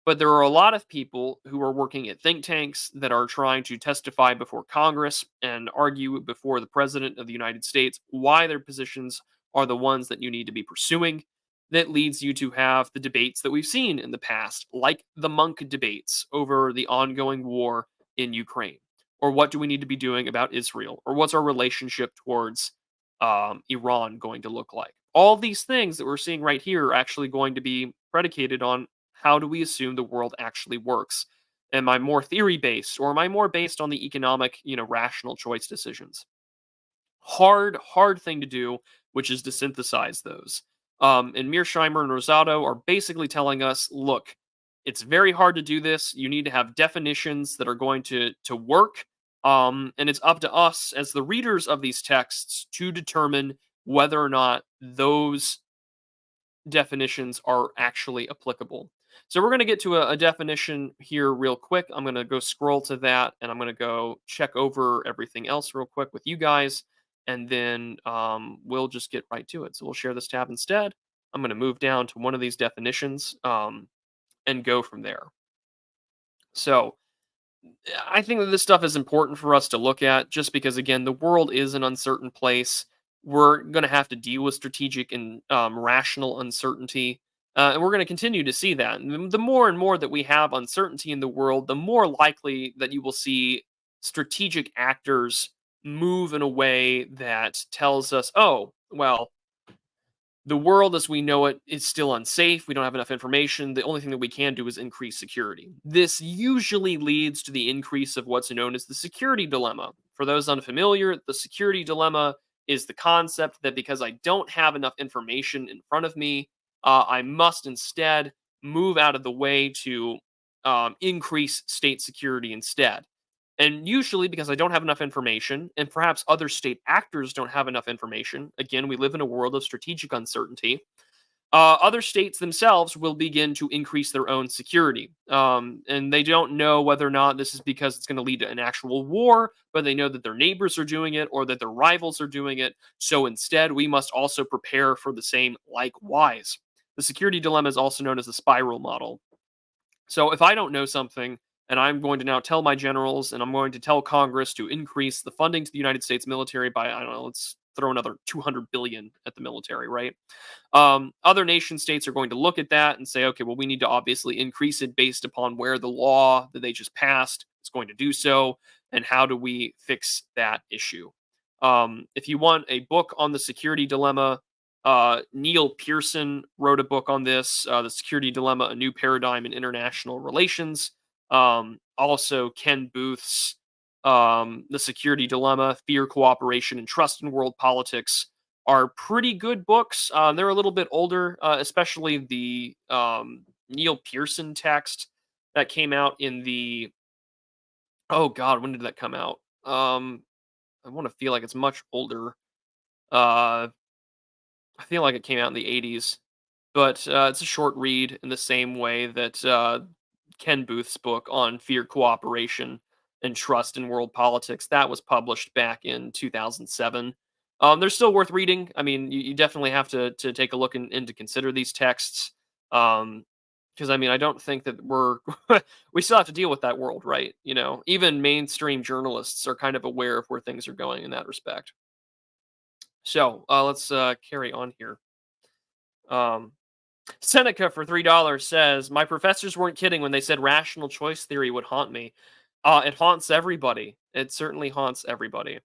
But there are a lot of people who are working at think tanks that are trying to testify before Congress and argue before the President of the United States why their positions are the ones that you need to be pursuing. That leads you to have the debates that we've seen in the past, like the monk debates over the ongoing war in Ukraine. Or what do we need to be doing about Israel? Or what's our relationship towards Iran going to look like? All these things that we're seeing right here are actually going to be predicated on how do we assume the world actually works? Am I more theory based or am I more based on the economic, rational choice decisions? Hard thing to do, which is to synthesize those. And Mearsheimer and Rosato are basically telling us, look, it's very hard to do this. You need to have definitions that are going to work. And it's up to us as the readers of these texts to determine whether or not those definitions are actually applicable. So we're going to get to a definition here real quick. I'm going to go scroll to that and I'm going to go check over everything else real quick with you guys. And then we'll just get right to it. So we'll share this tab instead. I'm going to move down to one of these definitions and go from there. So I think that this stuff is important for us to look at just because, again, the world is an uncertain place. We're going to have to deal with strategic and rational uncertainty. And we're going to continue to see that. And the more and more that we have uncertainty in the world, the more likely that you will see strategic actors move in a way that tells us, oh, well, the world as we know it is still unsafe. We don't have enough information. The only thing that we can do is increase security. This usually leads to the increase of what's known as the security dilemma. For those unfamiliar, the security dilemma is the concept that because I don't have enough information in front of me, I must instead move out of the way to increase state security instead. And usually, because I don't have enough information, and perhaps other state actors don't have enough information, again, we live in a world of strategic uncertainty. Other states themselves will begin to increase their own security. And they don't know whether or not this is because it's going to lead to an actual war, but they know that their neighbors are doing it or that their rivals are doing it. So instead, we must also prepare for the same likewise. The security dilemma is also known as the spiral model. So if I don't know something, and I'm going to now tell my generals and I'm going to tell Congress to increase the funding to the United States military by, I don't know, let's throw another 200 billion at the military, right? Other nation states are going to look at that and say, okay, well, we need to obviously increase it based upon where the law that they just passed is going to do so, and how do we fix that issue. If you want a book on the security dilemma, Neil Pearson wrote a book on this, The Security Dilemma, A New Paradigm in International Relations. Also, Ken Booth's The Security Dilemma, Fear, Cooperation, and Trust in World Politics are pretty good books. They're a little bit older, especially the Neil Pearson text that came out in the, oh God, when did that come out? I want to feel like it's much older. Uh, I feel like it came out in the 80s, but it's a short read in the same way that Ken Booth's book on fear, cooperation, and trust in world politics that was published back in 2007. They're still worth reading. I mean, you definitely have to take a look and to consider these texts. Because I mean, I don't think that we're we still have to deal with that world, right? You know, even mainstream journalists are kind of aware of where things are going in that respect. So let's carry on here. Um, Seneca for $3 says, "My professors weren't kidding when they said rational choice theory would haunt me. It haunts everybody. It certainly haunts everybody."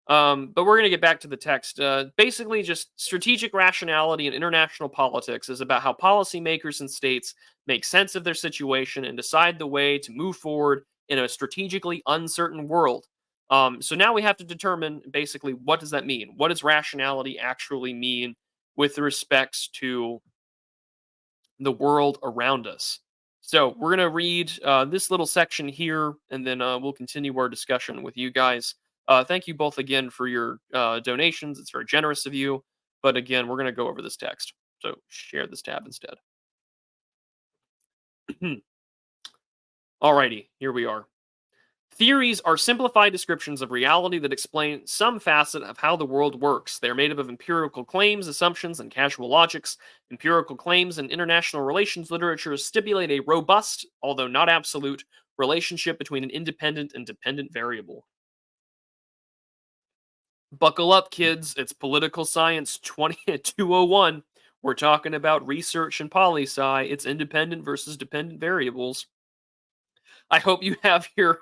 But we're going to get back to the text. Basically, just strategic rationality in international politics is about how policymakers and states make sense of their situation and decide the way to move forward in a strategically uncertain world. So now we have to determine basically what does that mean? What does rationality actually mean with respects to the world around us? So we're going to read this little section here, and then we'll continue our discussion with you guys. Thank you both again for your donations. It's very generous of you. But again, we're going to go over this text. So share this tab instead. Alrighty, here we are. Theories are simplified descriptions of reality that explain some facet of how the world works. They are made up of empirical claims, assumptions, and casual logics. Empirical claims in international relations literature stipulate a robust, although not absolute, relationship between an independent and dependent variable. Buckle up, kids. It's Political Science 201. We're talking about research and poli sci. It's independent versus dependent variables. I hope you have your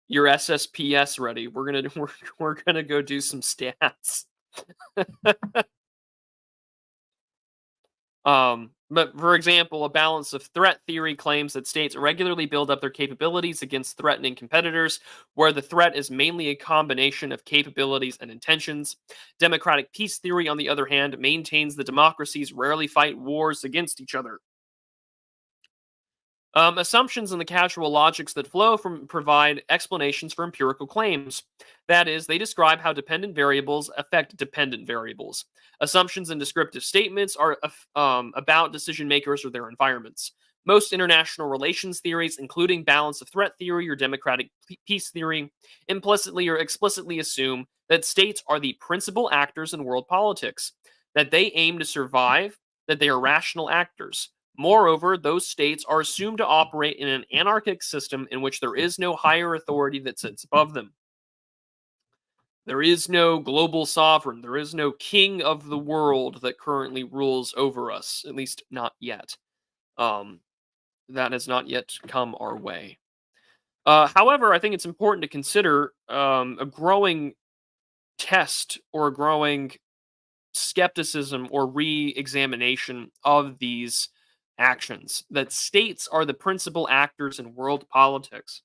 SSPS ready. We're gonna go do some stats. But for example, a balance of threat theory claims that states regularly build up their capabilities against threatening competitors, where the threat is mainly a combination of capabilities and intentions. Democratic peace theory, on the other hand, maintains that democracies rarely fight wars against each other. Assumptions and the casual logics that flow from provide explanations for empirical claims. That is, they describe how dependent variables affect dependent variables. Assumptions and descriptive statements are about decision makers or their environments. Most international relations theories, including balance of threat theory or democratic peace theory, implicitly or explicitly assume that states are the principal actors in world politics, that they aim to survive, that they are rational actors. Moreover, those states are assumed to operate in an anarchic system in which there is no higher authority that sits above them. There is no global sovereign. There is no king of the world that currently rules over us, at least not yet. Um, that has not yet come our way. However, I think it's important to consider a growing test or a growing skepticism or re examination of these actions, that states are the principal actors in world politics.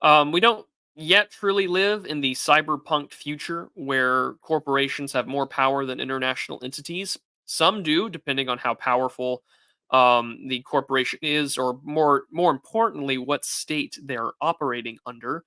We don't yet truly live in the cyberpunk future where corporations have more power than international entities. Some do, depending on how powerful the corporation is, or more importantly, what state they're operating under.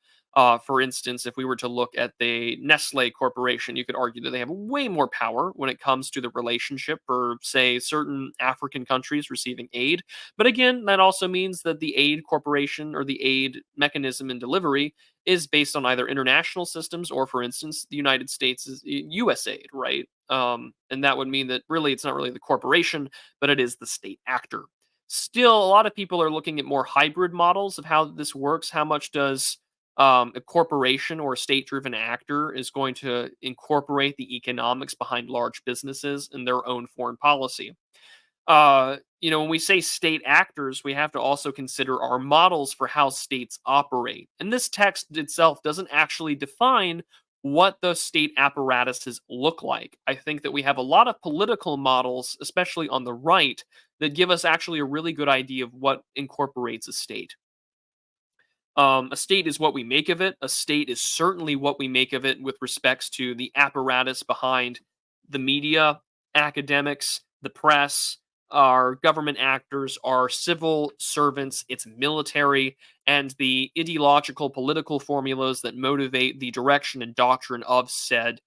For instance, if we were to look at the Nestle Corporation, you could argue that they have way more power when it comes to the relationship for, say, certain African countries receiving aid. But again, that also means that the aid corporation or the aid mechanism and delivery is based on either international systems or, for instance, the United States is USAID, right? And that would mean that really it's not really the corporation, but it is the state actor. Still, a lot of people are looking at more hybrid models of how this works. How much does a corporation or a state driven actor is going to incorporate the economics behind large businesses and their own foreign policy? When we say state actors, we have to also consider our models for how states operate. And this text itself doesn't actually define what the state apparatuses look like. I think that we have a lot of political models, especially on the right, that give us actually a really good idea of what incorporates a state. A state is what we make of it. A state is certainly what we make of it with respects to the apparatus behind the media, academics, the press, our government actors, our civil servants, its military, and the ideological political formulas that motivate the direction and doctrine of said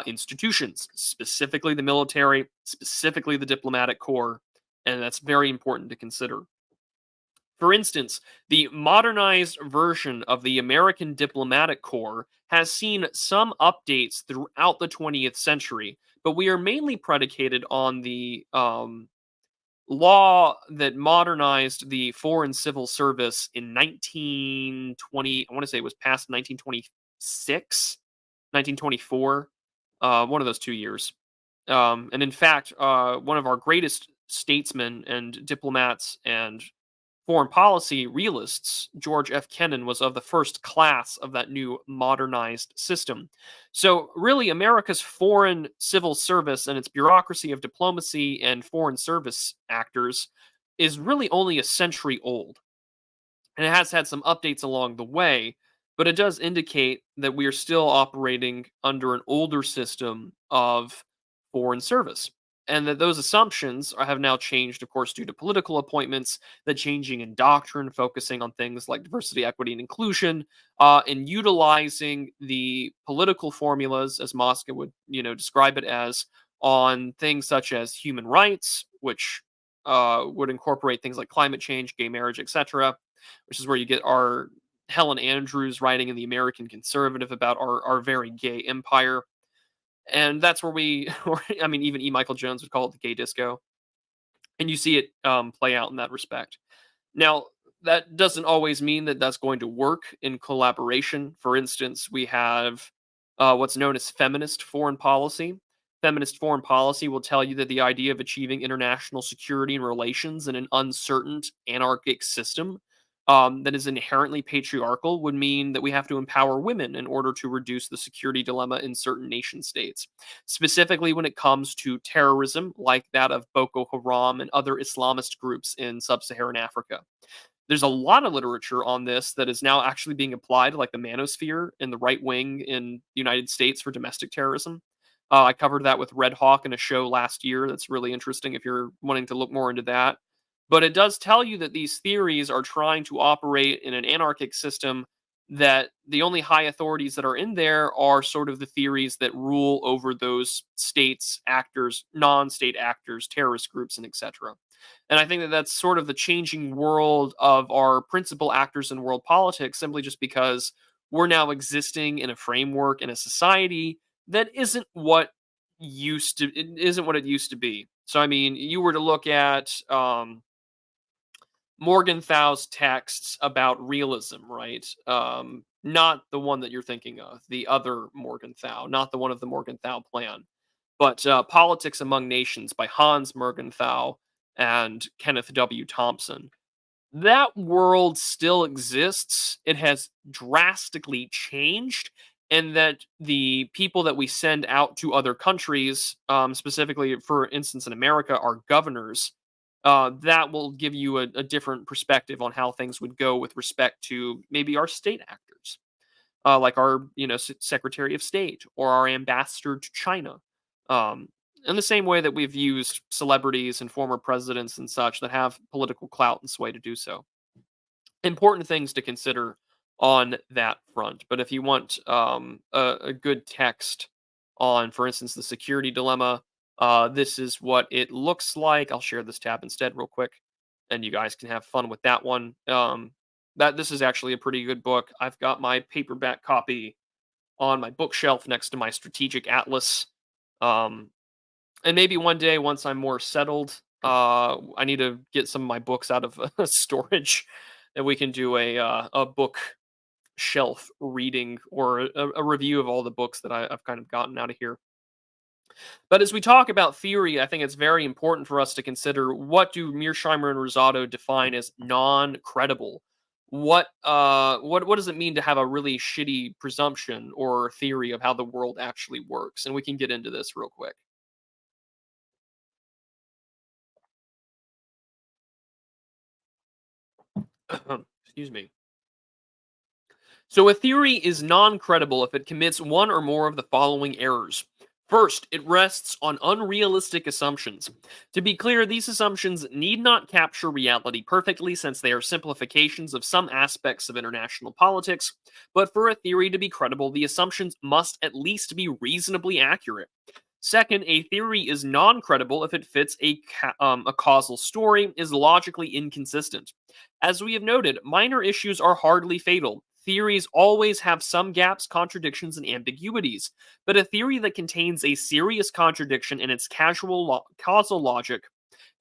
institutions, specifically the military, specifically the diplomatic corps. And that's very important to consider. For instance, the modernized version of the American Diplomatic Corps has seen some updates throughout the 20th century, but we are mainly predicated on the law that modernized the Foreign Civil Service in 1920. I want to say it was passed 1926, 1924, one of those 2 years. And in fact, one of our greatest statesmen and diplomats and foreign policy realists, George F. Kennan, was of the first class of that new modernized system. So, really, America's foreign civil service and its bureaucracy of diplomacy and foreign service actors is really only a century old. And it has had some updates along the way, but it does indicate that we are still operating under an older system of foreign service. And that those assumptions have now changed, of course, due to political appointments, the changing in doctrine, focusing on things like diversity, equity, and inclusion, and utilizing the political formulas, as Mosca would, describe it as, on things such as human rights, which would incorporate things like climate change, gay marriage, etc., which is where you get our Helen Andrews writing in the American Conservative about our very gay empire. And that's where or, I mean, even E. Michael Jones would call it the gay disco. And you see it play out in that respect. Now, that doesn't always mean that that's going to work in collaboration. For instance, we have what's known as feminist foreign policy. Feminist foreign policy will tell you that the idea of achieving international security and relations in an uncertain, anarchic system that is inherently patriarchal would mean that we have to empower women in order to reduce the security dilemma in certain nation states, specifically when it comes to terrorism like that of Boko Haram and other Islamist groups in sub Saharan Africa. There's a lot of literature on this that is now actually being applied, like the manosphere in the right wing in the United States for domestic terrorism. I covered that with Red Hawk in a show last year. That's really interesting if you're wanting to look more into that. But it does tell you that these theories are trying to operate in an anarchic system, that the only high authorities that are in there are sort of the theories that rule over those states, actors, non state actors, terrorist groups, and etc. And I think that that's sort of the changing world of our principal actors in world politics, simply just because we're now existing in a framework in a society that isn't what it used to be. So, I mean, you were to look at Morgenthau's texts about realism, right? Not the one that you're thinking of, the other Morgenthau, not the one of the Morgenthau plan, but Politics Among Nations by Hans Morgenthau and Kenneth W. Thompson. That world still exists. It has drastically changed, and that the people that we send out to other countries, specifically, for instance, in America, are governors. That will give you a different perspective on how things would go with respect to maybe our state actors, like our Secretary of State or our ambassador to China. Um, in the same way that we've used celebrities and former presidents and such that have political clout and sway to do so. Important things to consider on that front. But if you want a good text on, for instance, the security dilemma, this is what it looks like. I'll share this tab instead, real quick, and you guys can have fun with that one. That this is actually a pretty good book. I've got my paperback copy on my bookshelf next to my strategic atlas. Um, and maybe one day, once I'm more settled, I need to get some of my books out of storage, and we can do a book shelf reading or a review of all the books that I've kind of gotten out of here. But as we talk about theory, I think it's very important for us to consider, what do Mearsheimer and Rosato define as non-credible? What does it mean to have a really shitty presumption or theory of how the world actually works? And we can get into this real quick. Excuse me. So, a theory is non credible if it commits one or more of the following errors. First, it rests on unrealistic assumptions. To be clear, these assumptions need not capture reality perfectly, since they are simplifications of some aspects of international politics, but for a theory to be credible, the assumptions must at least be reasonably accurate. Second, a theory is non credible if it fits a causal story, is logically inconsistent. As we have noted, minor issues are hardly fatal. Theories always have some gaps, contradictions, and ambiguities, but a theory that contains a serious contradiction in its causal logic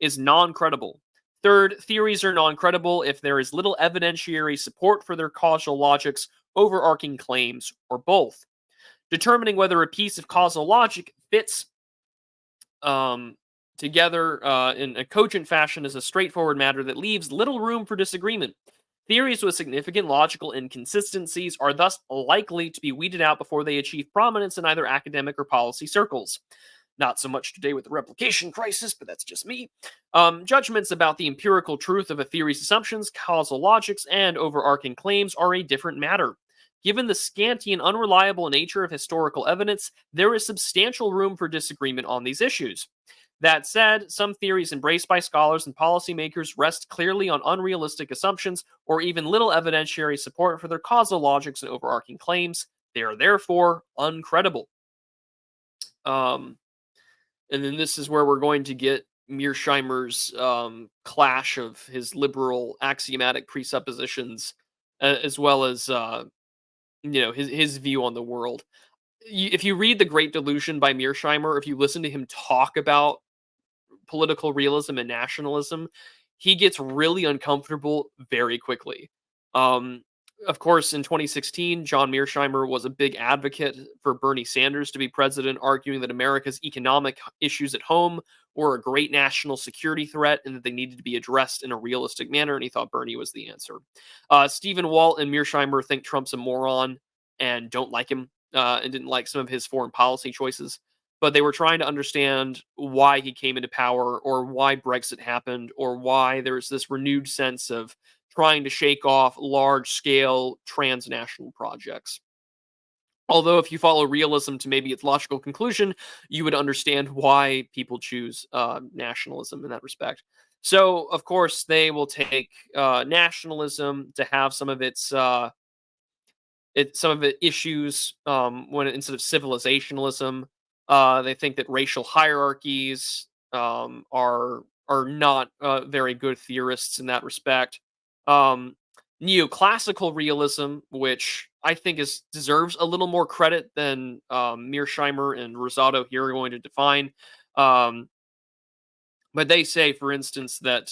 is non credible. Third, theories are non credible if there is little evidentiary support for their causal logic's overarching claims, or both. Determining whether a piece of causal logic fits um, together in a cogent fashion is a straightforward matter that leaves little room for disagreement. Theories with significant logical inconsistencies are thus likely to be weeded out before they achieve prominence in either academic or policy circles. Not so much today with the replication crisis, but that's just me. Judgments about the empirical truth of a theory's assumptions, causal logics, and overarching claims are a different matter. Given the scanty and unreliable nature of historical evidence, there is substantial room for disagreement on these issues. That said, some theories embraced by scholars and policymakers rest clearly on unrealistic assumptions or even little evidentiary support for their causal logics and overarching claims. They are therefore uncredible. Um, and then this is where we're going to get Mearsheimer's clash of his liberal axiomatic presuppositions, as well as his view on the world. If you read The Great Delusion by Mearsheimer, if you listen to him talk about political realism and nationalism, he gets really uncomfortable very quickly. Um, of course, in 2016, John Mearsheimer was a big advocate for Bernie Sanders to be president, arguing that America's economic issues at home were a great national security threat and that they needed to be addressed in a realistic manner, and he thought Bernie was the answer. Stephen Walt and Mearsheimer think Trump's a moron and don't like him, and didn't like some of his foreign policy choices, but they were trying to understand why he came into power, or why Brexit happened, or why there's this renewed sense of trying to shake off large scale transnational projects. Although, if you follow realism to maybe its logical conclusion, you would understand why people choose nationalism in that respect. So, of course, they will take nationalism to have some of it issues when instead of civilizationalism, they think that racial hierarchies are not very good theorists in that respect. Um, Neoclassical realism, which I think deserves a little more credit than Mearsheimer and Rosato here are going to define. Um, But they say, for instance, that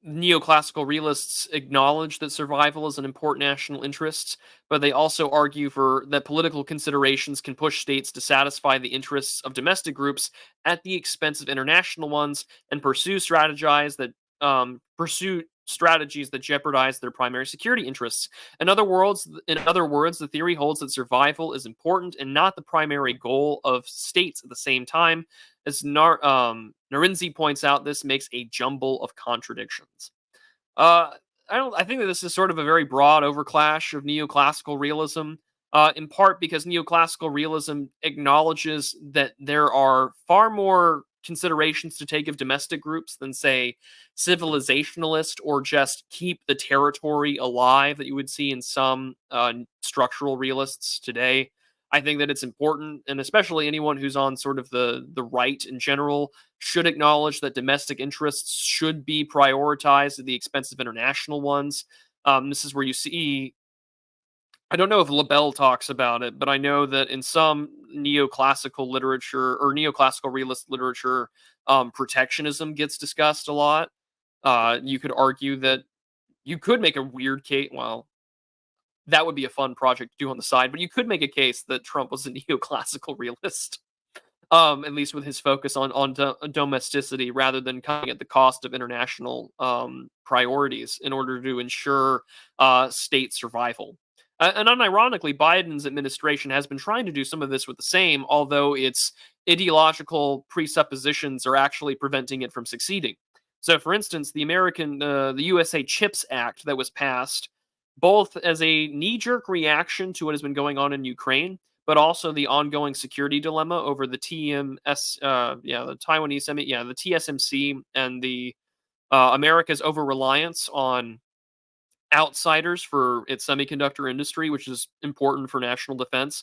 neoclassical realists acknowledge that survival is an important national interest, but they also argue for that political considerations can push states to satisfy the interests of domestic groups at the expense of international ones, and pursue strategies that jeopardize their primary security interests. In other words, the theory holds that survival is important and not the primary goal of states at the same time. As Narinzi points out, this makes a jumble of contradictions. Uh, I think that this is sort of a very broad overclash of neoclassical realism, in part because neoclassical realism acknowledges that there are far more considerations to take of domestic groups than, say, civilizationalist or just keep the territory alive that you would see in some structural realists today. I think that it's important, and especially anyone who's on sort of the right in general should acknowledge that domestic interests should be prioritized at the expense of international ones. This is where you see, I don't know if LaBelle talks about it, but I know that in some neoclassical literature or neoclassical realist literature, protectionism gets discussed a lot. You could argue that you could make a weird case. Well, that would be a fun project to do on the side, but you could make a case that Trump was a neoclassical realist, at least with his focus on domesticity rather than coming at the cost of international priorities in order to ensure state survival. And unironically, Biden's administration has been trying to do some of this with the same, although its ideological presuppositions are actually preventing it from succeeding. So, for instance, the USA Chips Act that was passed, both as a knee-jerk reaction to what has been going on in Ukraine, but also the ongoing security dilemma over the the Taiwanese the TSMC, and the America's over reliance on outsiders for its semiconductor industry, which is important for national defense.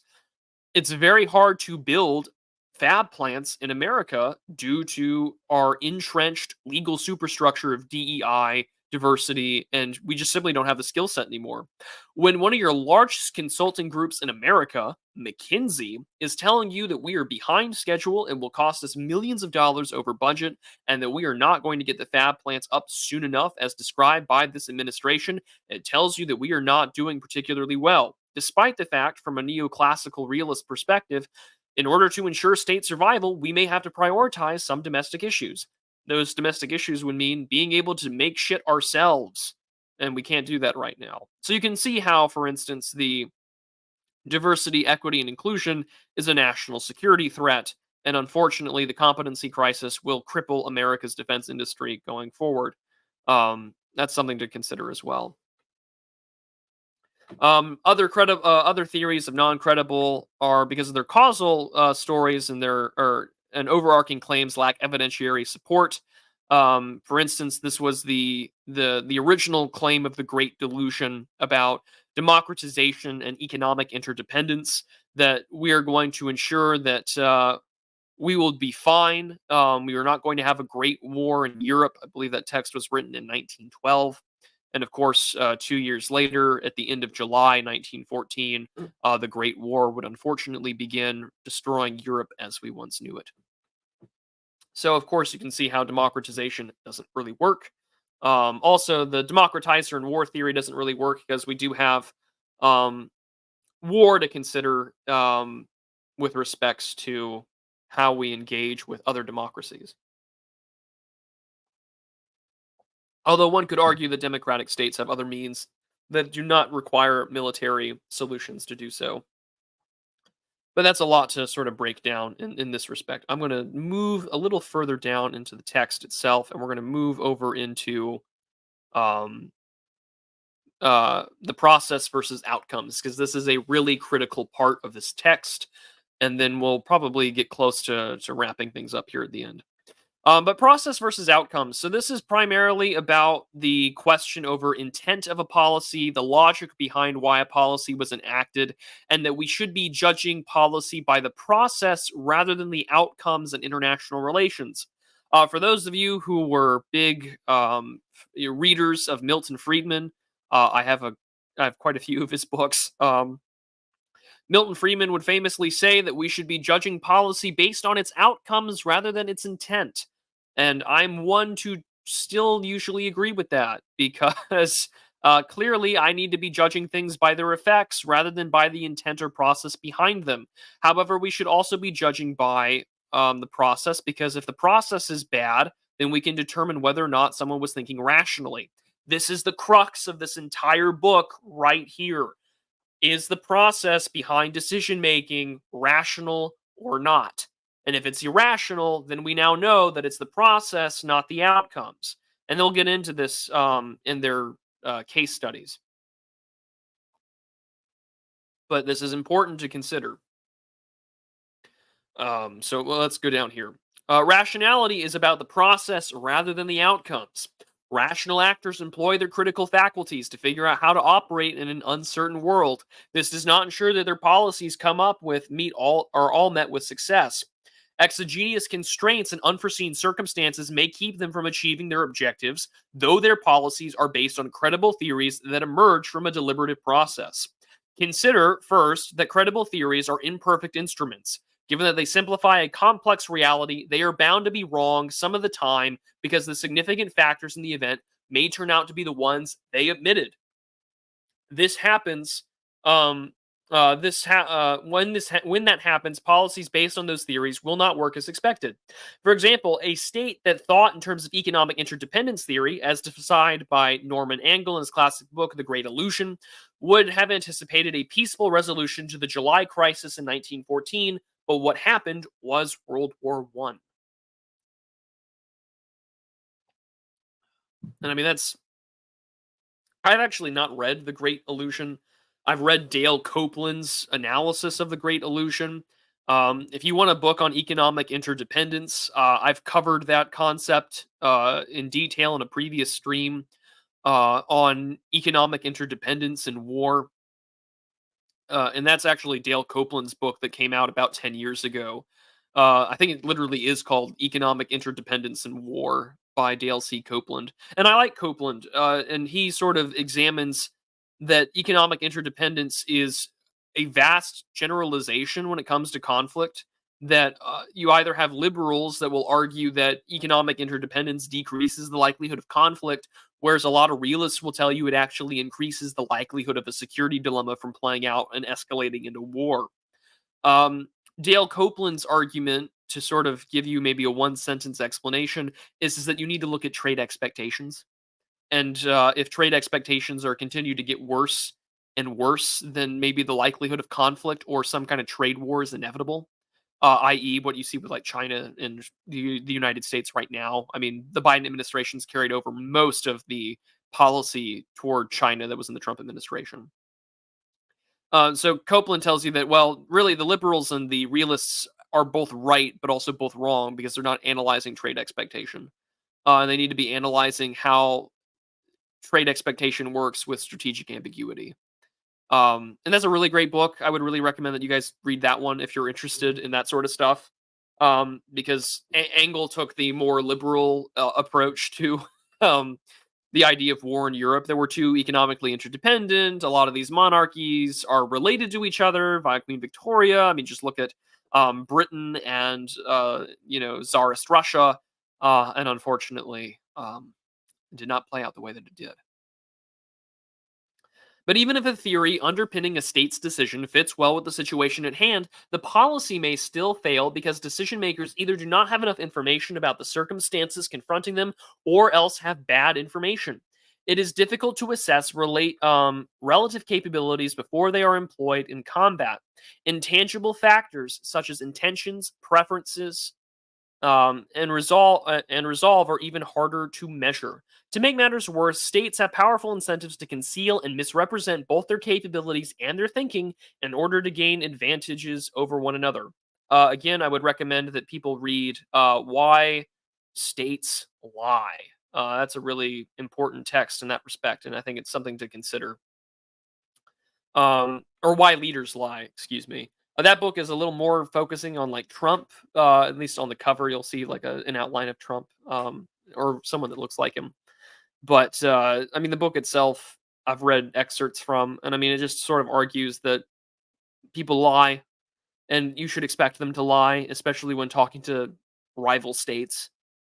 It's very hard to build fab plants in America due to our entrenched legal superstructure of DEI, diversity, and we just simply don't have the skill set anymore. When one of your largest consulting groups in America, McKinsey, is telling you that we are behind schedule and will cost us millions of dollars over budget, and that we are not going to get the fab plants up soon enough as described by this administration, it tells you that we are not doing particularly well. Despite the fact, from a neoclassical realist perspective, in order to ensure state survival, we may have to prioritize some domestic issues. Those domestic issues would mean being able to make shit ourselves, and we can't do that right now. So you can see how, for instance, the diversity, equity, and inclusion is a national security threat, and unfortunately, the competency crisis will cripple America's defense industry going forward. That's something to consider as well. Other theories of non-credible are because of their causal stories and and overarching claims lack evidentiary support. For instance, this was the original claim of the Great Delusion about democratization and economic interdependence, that we are going to ensure that we will be fine. We are not going to have a great war in Europe. I believe that text was written in 1912. And of course, 2 years later, at the end of July 1914, the Great War would unfortunately begin, destroying Europe as we once knew it. So, of course, you can see how democratization doesn't really work. Also, the democratizer in war theory doesn't really work because we do have um, war to consider with respects to how we engage with other democracies. Although one could argue that democratic states have other means that do not require military solutions to do so. But that's a lot to sort of break down in this respect. I'm going to move a little further down into the text itself, and we're going to move over into um, the process versus outcomes, because this is a really critical part of this text. And then we'll probably get close to wrapping things up here at the end. But process versus outcomes. So this is primarily about the question over intent of a policy, the logic behind why a policy was enacted, and that we should be judging policy by the process rather than the outcomes in international relations. For those of you who were big readers of Milton Friedman, I have quite a few of his books. Milton Friedman would famously say that we should be judging policy based on its outcomes rather than its intent. And I'm one to still usually agree with that because clearly I need to be judging things by their effects rather than by the intent or process behind them. However, we should also be judging by the process because if the process is bad, then we can determine whether or not someone was thinking rationally. This is the crux of this entire book right here. Is the process behind decision making rational or not? And if it's irrational, then we now know that it's the process, not the outcomes. And they'll get into this in their case studies. But this is important to consider. So let's go down here. Rationality is about the process rather than the outcomes. Rational actors employ their critical faculties to figure out how to operate in an uncertain world. This does not ensure that their policies come up with meet all are all met with success. Exogenous constraints and unforeseen circumstances may keep them from achieving their objectives, though their policies are based on credible theories that emerge from a deliberative process. Consider, first, that credible theories are imperfect instruments. Given that they simplify a complex reality, they are bound to be wrong some of the time because the significant factors in the event may turn out to be the ones they omitted. This happens when that happens, policies based on those theories will not work as expected. For example, a state that thought in terms of economic interdependence theory, as defined by Norman Angell in his classic book The Great Illusion, would have anticipated a peaceful resolution to the July crisis in 1914, but what happened was World War One. And I mean, I've actually not read The Great Illusion. I've read Dale Copeland's analysis of The Great Illusion. If you want a book on economic interdependence, I've covered that concept in detail in a previous stream on economic interdependence and war. And that's actually Dale Copeland's book that came out about 10 years ago. I think it literally is called Economic Interdependence and War by Dale C. Copeland. And I like Copeland, and he sort of examines that economic interdependence is a vast generalization when it comes to conflict. That you either have liberals that will argue that economic interdependence decreases the likelihood of conflict, whereas a lot of realists will tell you it actually increases the likelihood of a security dilemma from playing out and escalating into war. Um, Dale Copeland's argument, to sort of give you maybe a one sentence explanation, is that you need to look at trade expectations. And if trade expectations are continue to get worse and worse, then maybe the likelihood of conflict or some kind of trade war is inevitable. I.e., what you see with like China and the United States right now. I mean, the Biden administration's carried over most of the policy toward China that was in the Trump administration. So Copeland tells you that, well, really the liberals and the realists are both right, but also both wrong because they're not analyzing trade expectation. And they need to be analyzing how trade expectation works with strategic ambiguity. And that's a really great book. I would really recommend that you guys read that one if you're interested in that sort of stuff. Because Engel took the more liberal approach to um, the idea of war in Europe. There were two economically interdependent. A lot of these monarchies are related to each other via Queen Victoria. I mean, just look at Britain and Tsarist Russia, and unfortunately, it did not play out the way that it did. But even if a theory underpinning a state's decision fits well with the situation at hand, the policy may still fail because decision makers either do not have enough information about the circumstances confronting them or else have bad information. It is difficult to assess relative capabilities before they are employed in combat. Intangible factors such as intentions, preferences, and resolve are even harder to measure. To make matters worse, states have powerful incentives to conceal and misrepresent both their capabilities and their thinking in order to gain advantages over one another. Again, I would recommend that people read Why States Lie. That's a really important text in that respect, and I think it's something to consider. Or Why Leaders Lie, excuse me. That book is a little more focusing on like Trump. At least on the cover, you'll see like an outline of Trump, or someone that looks like him. But I mean, the book itself, I've read excerpts from, and I mean, it just sort of argues that People lie, and you should expect them to lie, especially when talking to rival states.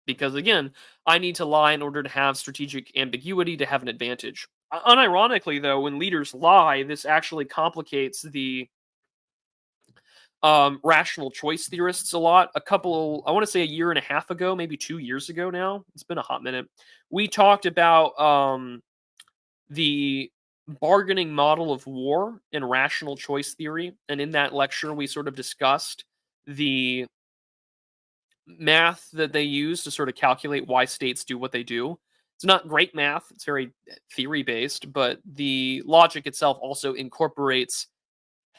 Because again, I need to lie in order to have strategic ambiguity to have an advantage. Unironically, though, when leaders lie, this actually complicates the rational choice theorists a lot. I want to say a year and a half ago, maybe 2 years ago now. It's been a hot minute. We talked about the bargaining model of war in rational choice theory. And in that lecture, we sort of discussed the math that they use to sort of calculate why states do what they do. It's not great math, it's very theory based, but the logic itself also incorporates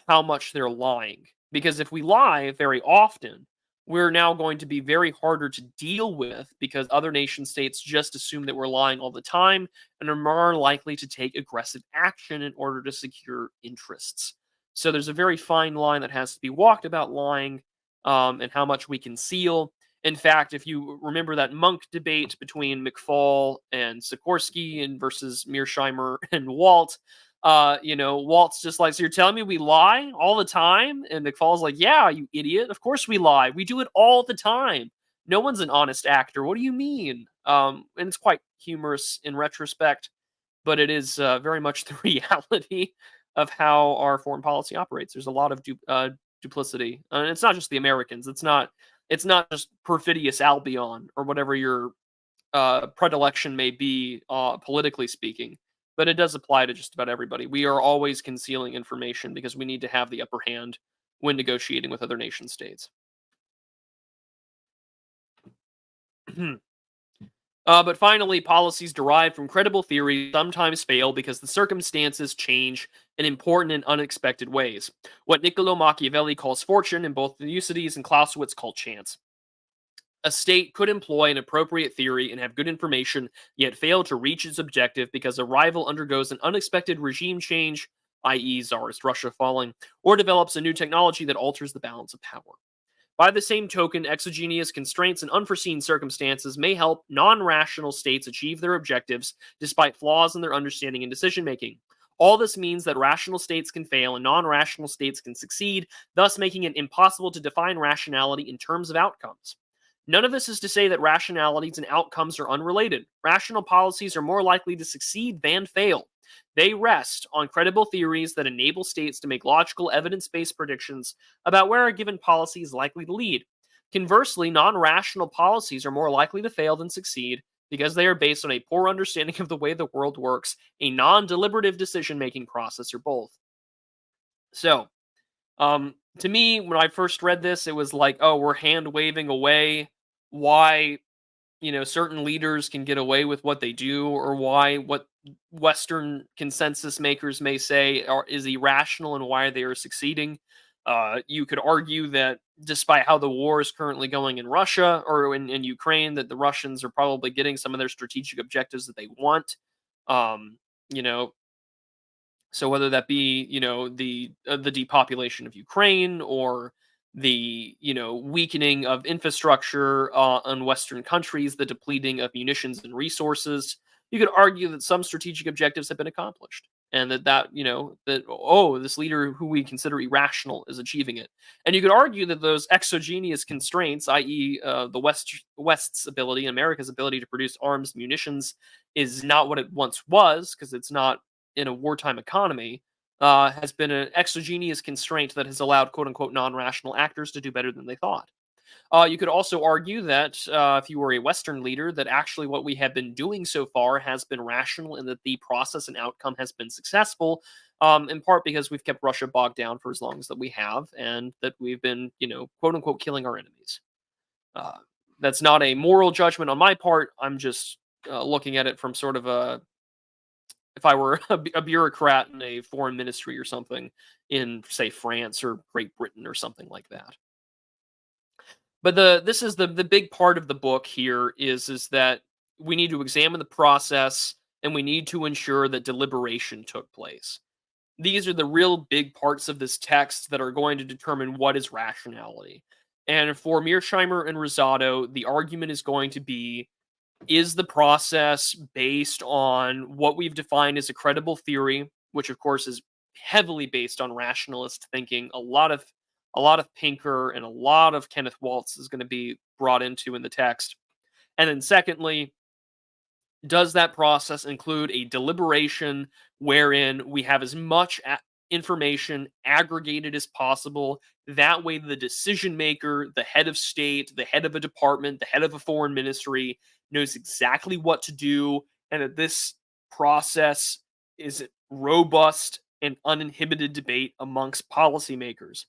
how much they're lying. Because if we lie very often, we're now going to be very harder to deal with because other nation states just assume that we're lying all the time and are more likely to take aggressive action in order to secure interests. So there's a very fine line that has to be walked about lying, and how much we conceal. In fact, if you remember that monk debate between McFall and Sikorsky and versus Mearsheimer and Walt, Walt's just like, so you're telling me we lie all the time? And McFall's like, yeah, you idiot. Of course we lie. We do it all the time. No one's an honest actor. What do you mean? And it's quite humorous in retrospect, but it is very much the reality of how our foreign policy operates. There's a lot of duplicity, and it's not just the Americans. It's not just perfidious Albion or whatever your predilection may be, politically speaking, but it does apply to just about everybody. We are always concealing information because we need to have the upper hand when negotiating with other nation states. But finally, policies derived from credible theory sometimes fail because the circumstances change in important and unexpected ways. What Niccolo Machiavelli calls fortune, and both Thucydides and Clausewitz call chance. A state could employ an appropriate theory and have good information, yet fail to reach its objective because a rival undergoes an unexpected regime change, i.e., Tsarist Russia falling, or develops a new technology that alters the balance of power. By the same token, exogenous constraints and unforeseen circumstances may help non rational states achieve their objectives despite flaws in their understanding and decision making. All this means that rational states can fail and non rational states can succeed, thus making it impossible to define rationality in terms of outcomes. None of this is to say that rationalities and outcomes are unrelated. Rational policies are more likely to succeed than fail. They rest on credible theories that enable states to make logical, evidence based predictions about where a given policy is likely to lead. Conversely, non rational policies are more likely to fail than succeed because they are based on a poor understanding of the way the world works, a non deliberative decision making process, or both. So, to me, when I first read this, it was like, oh, we're hand waving away why certain leaders can get away with what they do, or why what Western consensus makers may say is irrational and why they are succeeding. You could argue that despite how the war is currently going in Russia or in Ukraine, that the Russians are probably getting some of their strategic objectives that they want. Um, you know, so whether that be, the depopulation of Ukraine, or the, weakening of infrastructure on Western countries, the depleting of munitions and resources, you could argue that some strategic objectives have been accomplished, and that this leader who we consider irrational is achieving it. And you could argue that those exogenous constraints, i.e., the West's ability, America's ability to produce arms, munitions, is not what it once was because it's not in a wartime economy, has been an exogenous constraint that has allowed quote unquote non rational actors to do better than they thought. You could also argue that if you were a Western leader, that actually what we have been doing so far has been rational and that the process and outcome has been successful, in part because we've kept Russia bogged down for as long as that we have, and that we've been, quote unquote, killing our enemies. Uh, that's not a moral judgment on my part. I'm just looking at it from sort of if I were a bureaucrat in a foreign ministry or something in, say, France or Great Britain or something like that. But this is the big part of the book here is that we need to examine the process and we need to ensure that deliberation took place. These are the real big parts of this text that are going to determine what is rationality. And for Mearsheimer and Rosato, the argument is going to be, is the process based on what we've defined as a credible theory, which of course is heavily based on rationalist thinking. A lot of Pinker and a lot of Kenneth Waltz is going to be brought into in the text. And then secondly, does that process include a deliberation wherein we have as much information aggregated as possible? That way, the decision maker, the head of state, the head of a department, the head of a foreign ministry knows exactly what to do, and that this process is robust and uninhibited debate amongst policymakers.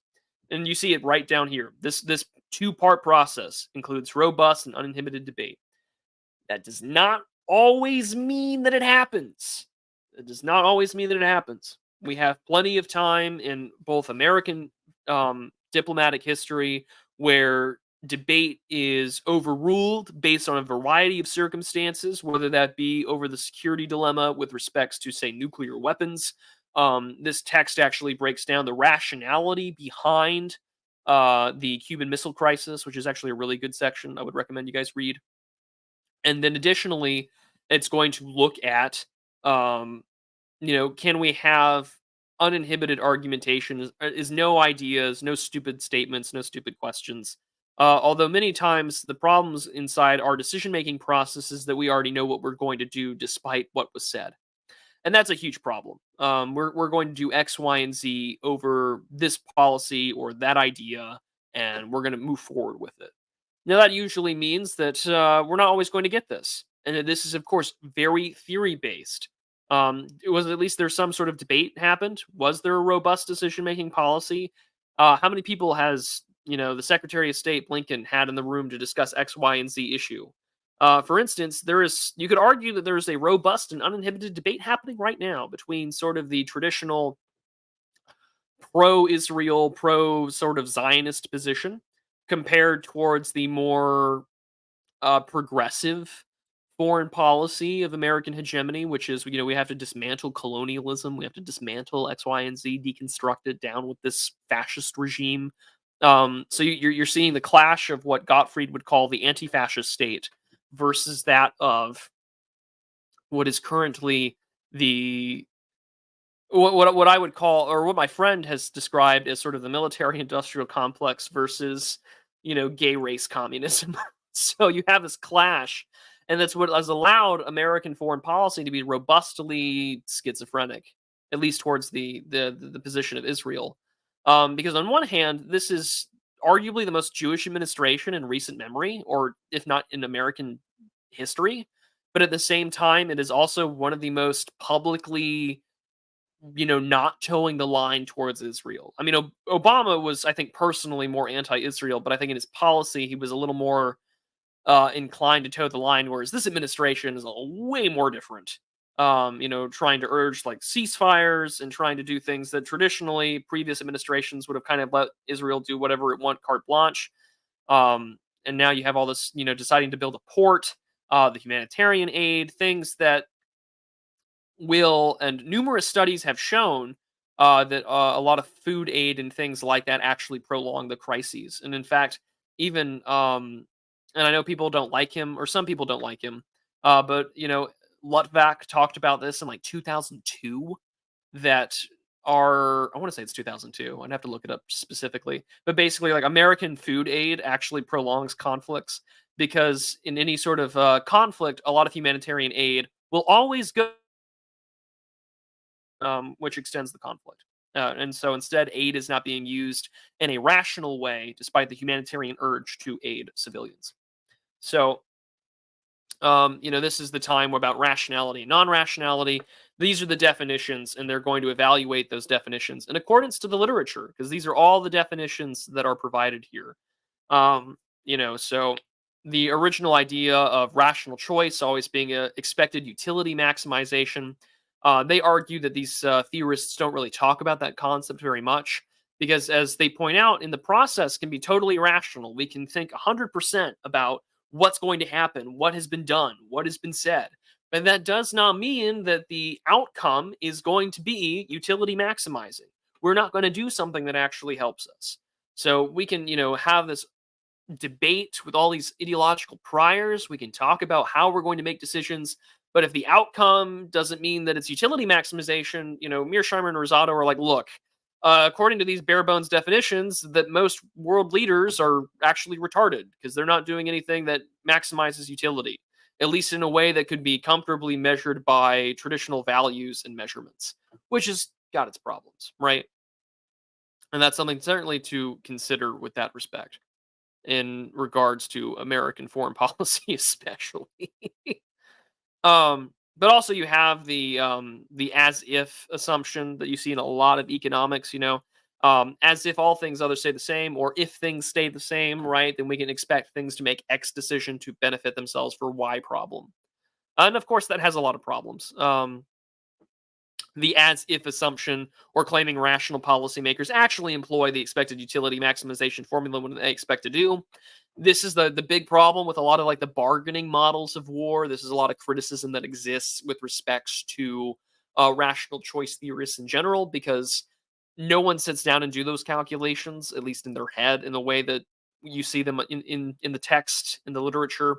And you see it right down here. This two-part process includes robust and uninhibited debate. That does not always mean that it happens. It does not always mean that it happens. We have plenty of time in both American diplomatic history where debate is overruled based on a variety of circumstances, whether that be over the security dilemma with respects to, say, nuclear weapons. This text actually breaks down the rationality behind the Cuban Missile Crisis, which is actually a really good section. I would recommend you guys read. And then additionally, it's going to look at, um, can we have uninhibited argumentation? Is no ideas, no stupid statements, no stupid questions. Although many times the problems inside our decision making process is that we already know what we're going to do despite what was said. And that's a huge problem. We're going to do X, Y, and Z over this policy or that idea, and we're going to move forward with it. Now, that usually means that we're not always going to get this. And that this is, of course, very theory based. It was at least there's some sort of debate happened. Was there a robust decision making policy? How many people has the Secretary of State Blinken had in the room to discuss X, Y, and Z issue? For instance, you could argue that there is a robust and uninhibited debate happening right now between sort of the traditional pro-Israel, pro sort of Zionist position compared towards the more progressive foreign policy of American hegemony, which is we have to dismantle colonialism, we have to dismantle X, Y, and Z, deconstruct it down with this fascist regime. So you're seeing the clash of what Gottfried would call the anti-fascist state versus that of what is currently the what I would call, or what my friend has described as sort of the military industrial complex versus, gay race communism. So you have this clash, and that's what has allowed American foreign policy to be robustly schizophrenic, at least towards the position of Israel. Because on one hand, this is arguably the most Jewish administration in recent memory, or if not in American history. But at the same time, it is also one of the most publicly not towing the line towards Israel. I mean, Obama was, I think, personally more anti-Israel, but I think in his policy he was a little more inclined to toe the line, whereas this administration is way more different. Trying to urge like ceasefires and trying to do things that traditionally previous administrations would have kind of let Israel do whatever it want, carte blanche. And now you have all this, deciding to build a port, the humanitarian aid, things that and numerous studies have shown that a lot of food aid and things like that actually prolong the crises. And in fact, even and I know people don't like him, or some people don't like him, but Luttwak talked about this in like 2002. That I want to say it's 2002. I'd have to look it up specifically, but basically, like American food aid actually prolongs conflicts because in any sort of conflict, a lot of humanitarian aid will always go which extends the conflict. And so instead, aid is not being used in a rational way, despite the humanitarian urge to aid civilians. So, this is the time about rationality and non-rationality. These are the definitions, and they're going to evaluate those definitions in accordance to the literature, because these are all the definitions that are provided here. So the original idea of rational choice always being a expected utility maximization. They argue that these theorists don't really talk about that concept very much because, as they point out, in the process can be totally rational. We can think 100% about what's going to happen, what has been done, what has been said. But that does not mean that the outcome is going to be utility maximizing. We're not going to do something that actually helps us. So we can, have this debate with all these ideological priors. We can talk about how we're going to make decisions, But if the outcome doesn't mean that it's utility maximization, Mearsheimer and Rosato are like, look, according to these bare bones definitions, that most world leaders are actually retarded because they're not doing anything that maximizes utility, at least in a way that could be comfortably measured by traditional values and measurements, which has got its problems, right? And that's something certainly to consider with that respect in regards to American foreign policy, especially. But also you have the as if assumption that you see in a lot of economics, as if all things other stay the same, or if things stay the same, right, then we can expect things to make X decision to benefit themselves for Y problem. And of course, that has a lot of problems. The as if assumption or claiming rational policymakers actually employ the expected utility maximization formula when they expect to do. This is the big problem with a lot of like the bargaining models of war. This is a lot of criticism that exists with respects to rational choice theorists in general, because no one sits down and do those calculations, at least in their head, in the way that you see them in the text, in the literature.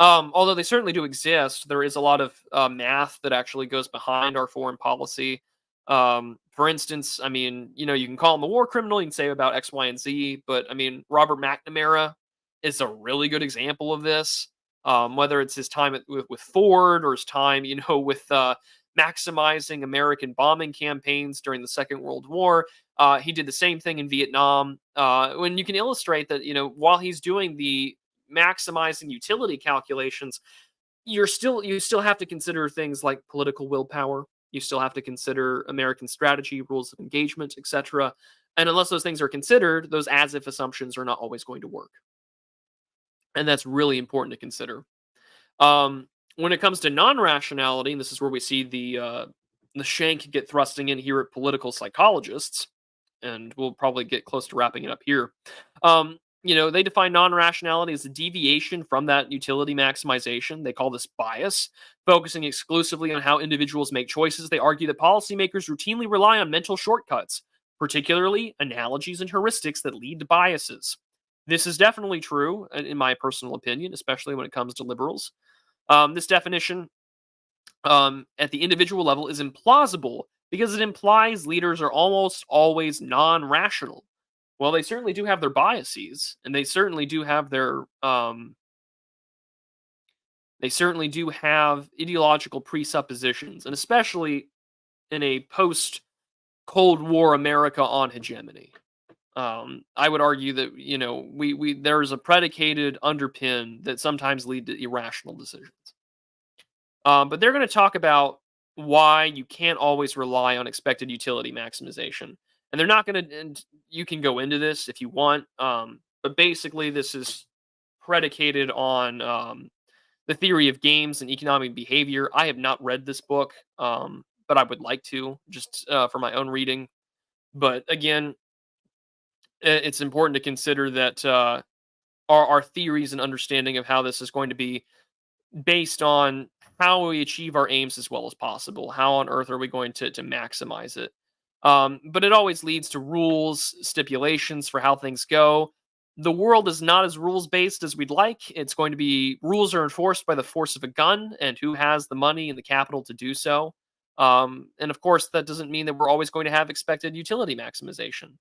Although they certainly do exist, there is a lot of math that actually goes behind our foreign policy. For instance, I mean, you can call him a war criminal, you can say about X, Y, and Z, but I mean, Robert McNamara is a really good example of this. Whether it's his time with Ford or his time, with maximizing American bombing campaigns during the Second World War, he did the same thing in Vietnam. When you can illustrate that, while he's doing the maximizing utility calculations, you still have to consider things like political willpower. You still have to consider American strategy, rules of engagement, etc. And unless those things are considered, those as if assumptions are not always going to work. And that's really important to consider. When it comes to non-rationality, and this is where we see the shank get thrusting in here at political psychologists, and we'll probably get close to wrapping it up here. They define non-rationality as a deviation from that utility maximization. They call this bias, focusing exclusively on how individuals make choices. They argue that policymakers routinely rely on mental shortcuts, particularly analogies and heuristics that lead to biases. This is definitely true, in my personal opinion, especially when it comes to liberals. This definition at the individual level is implausible because it implies leaders are almost always non-rational. Well, they certainly do have their biases, and they certainly do have their ideological presuppositions, and especially in a post Cold War America on hegemony. I would argue that we there's a predicated underpin that sometimes lead to irrational decisions. But they're going to talk about why you can't always rely on expected utility maximization, and they're not going to. And you can go into this if you want, but basically, this is predicated on the theory of games and economic behavior. I have not read this book, but I would like to, just for my own reading. But again, it's important to consider that our theories and understanding of how this is going to be based on how we achieve our aims as well as possible. How on earth are we going to maximize it? But it always leads to rules, stipulations for how things go. The world is not as rules based as we'd like. It's going to be rules are enforced by the force of a gun and who has the money and the capital to do so. And of course, that doesn't mean that we're always going to have expected utility maximization.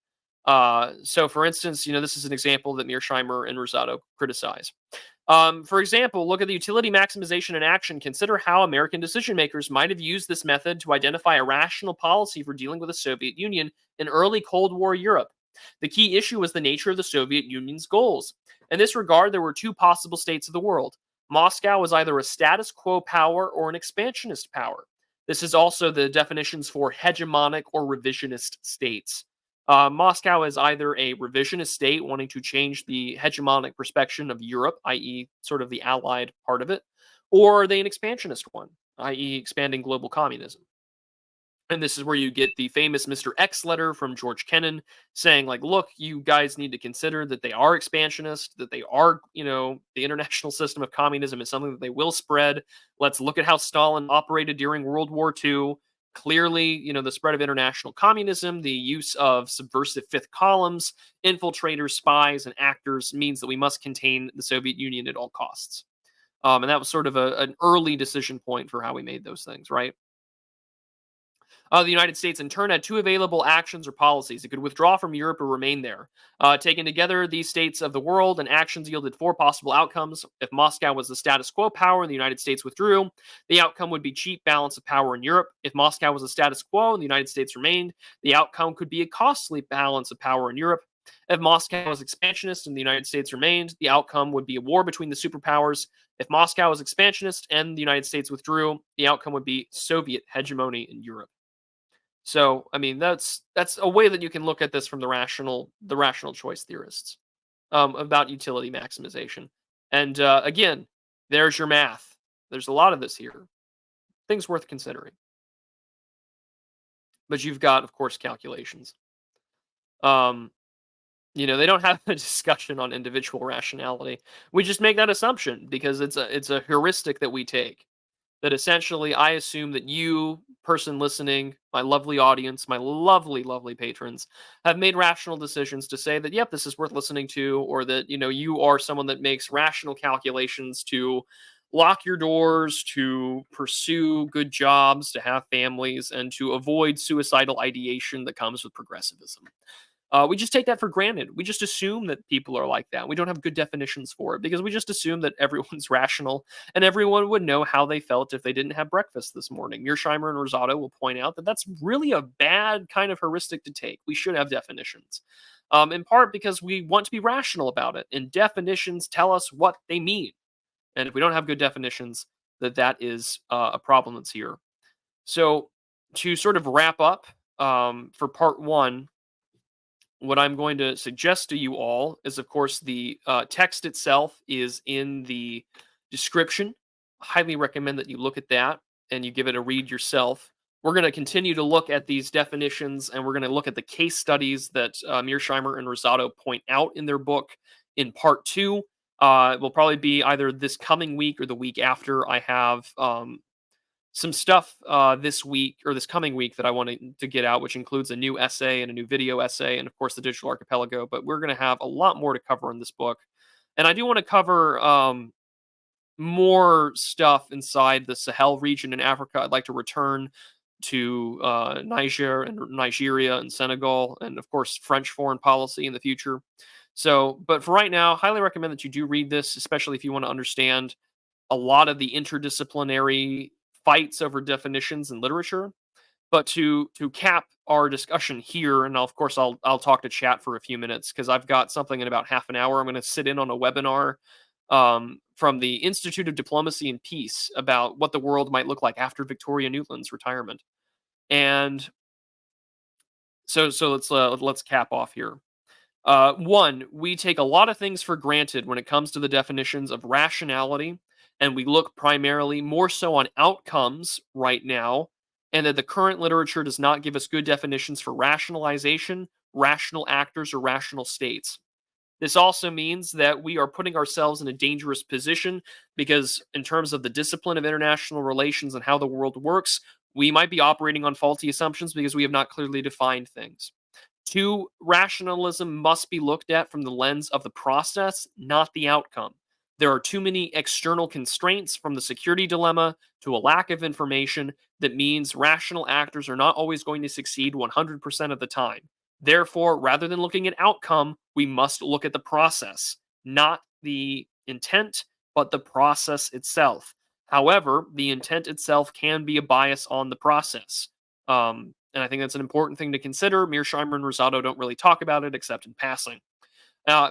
So, for instance, this is an example that Mearsheimer and Rosato criticize. For example, look at the utility maximization in action. Consider how American decision makers might have used this method to identify a rational policy for dealing with the Soviet Union in early Cold War Europe. The key issue was the nature of the Soviet Union's goals. In this regard, there were two possible states of the world. Moscow was either a status quo power or an expansionist power. This is also the definitions for hegemonic or revisionist states. Moscow is either a revisionist state wanting to change the hegemonic perspective of Europe, i.e., sort of the allied part of it, or are they an expansionist one, i.e., expanding global communism? And this is where you get the famous Mr. X letter from George Kennan saying, like, look, you guys need to consider that they are expansionist, that they are, the international system of communism is something that they will spread. Let's look at how Stalin operated during World War II. Clearly, the spread of international communism, the use of subversive fifth columns, infiltrators, spies, and actors means that we must contain the Soviet Union at all costs. And that was sort of an early decision point for how we made those things, right? The United States, in turn, had two available actions or policies. It could withdraw from Europe or remain there. Taken together, these states of the world and actions yielded four possible outcomes. If Moscow was the status quo power and the United States withdrew, the outcome would be cheap balance of power in Europe. If Moscow was the status quo and the United States remained, the outcome could be a costly balance of power in Europe. If Moscow was expansionist and the United States remained, the outcome would be a war between the superpowers. If Moscow was expansionist and the United States withdrew, the outcome would be Soviet hegemony in Europe. So, I mean, that's a way that you can look at this from the rational choice theorists, about utility maximization. And again, there's your math. There's a lot of this here. Things worth considering. But you've got, of course, calculations. Um, they don't have a discussion on individual rationality. We just make that assumption because it's a heuristic that we take. That essentially I assume that you, person listening, my lovely audience, my lovely, lovely patrons, have made rational decisions to say that, yep, this is worth listening to, or that, you are someone that makes rational calculations to lock your doors, to pursue good jobs, to have families, and to avoid suicidal ideation that comes with progressivism. We just take that for granted. We just assume that people are like that. We don't have good definitions for it because we just assume that everyone's rational and everyone would know how they felt if they didn't have breakfast this morning. Mearsheimer and Rosato will point out that that's really a bad kind of heuristic to take. We should have definitions, in part because we want to be rational about it, and definitions tell us what they mean. And if we don't have good definitions, that is a problem that's here. So to sort of wrap up, for part one, what I'm going to suggest to you all is, of course, the text itself is in the description. Highly recommend that you look at that and you give it a read yourself. We're going to continue to look at these definitions, and we're going to look at the case studies that Mearsheimer and Rosato point out in their book in part two. It will probably be either this coming week or the week after. I have some stuff this week or this coming week that I wanted to get out, which includes a new essay and a new video essay, and of course the digital archipelago. But we're going to have a lot more to cover in this book, and I do want to cover more stuff inside the Sahel region in Africa. I'd like to return to Nigeria and Senegal, and of course French foreign policy in the future. So, but for right now, highly recommend that you do read this, especially if you want to understand a lot of the interdisciplinary fights over definitions in literature. But to cap our discussion here, and of course I'll talk to chat for a few minutes because I've got something in about half an hour. I'm going to sit in on a webinar from the Institute of Diplomacy and Peace about what the world might look like after Victoria Nuland's retirement. And so let's cap off here. One, we take a lot of things for granted when it comes to the definitions of rationality, and we look primarily more so on outcomes right now, and that the current literature does not give us good definitions for rationalization, rational actors, or rational states. This also means that we are putting ourselves in a dangerous position because, in terms of the discipline of international relations and how the world works, we might be operating on faulty assumptions because we have not clearly defined things. Two, rationalism must be looked at from the lens of the process, not the outcome. There are too many external constraints, from the security dilemma to a lack of information, that means rational actors are not always going to succeed 100% of the time. Therefore, rather than looking at outcome, we must look at the process, not the intent, but the process itself. However, the intent itself can be a bias on the process. And I think that's an important thing to consider. Mearsheimer and Rosato don't really talk about it except in passing.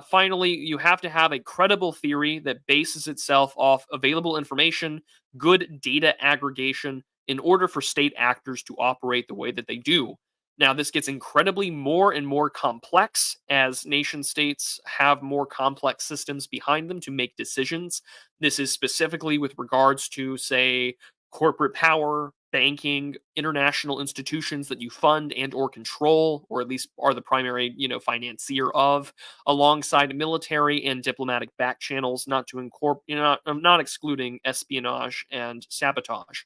Finally, you have to have a credible theory that bases itself off available information, good data aggregation, in order for state actors to operate the way that they do. Now, this gets incredibly more and more complex as nation states have more complex systems behind them to make decisions. This is specifically with regards to, say, corporate power, banking, international institutions that you fund and or control, or at least are the primary, financier of, alongside military and diplomatic back channels, not to not excluding espionage and sabotage.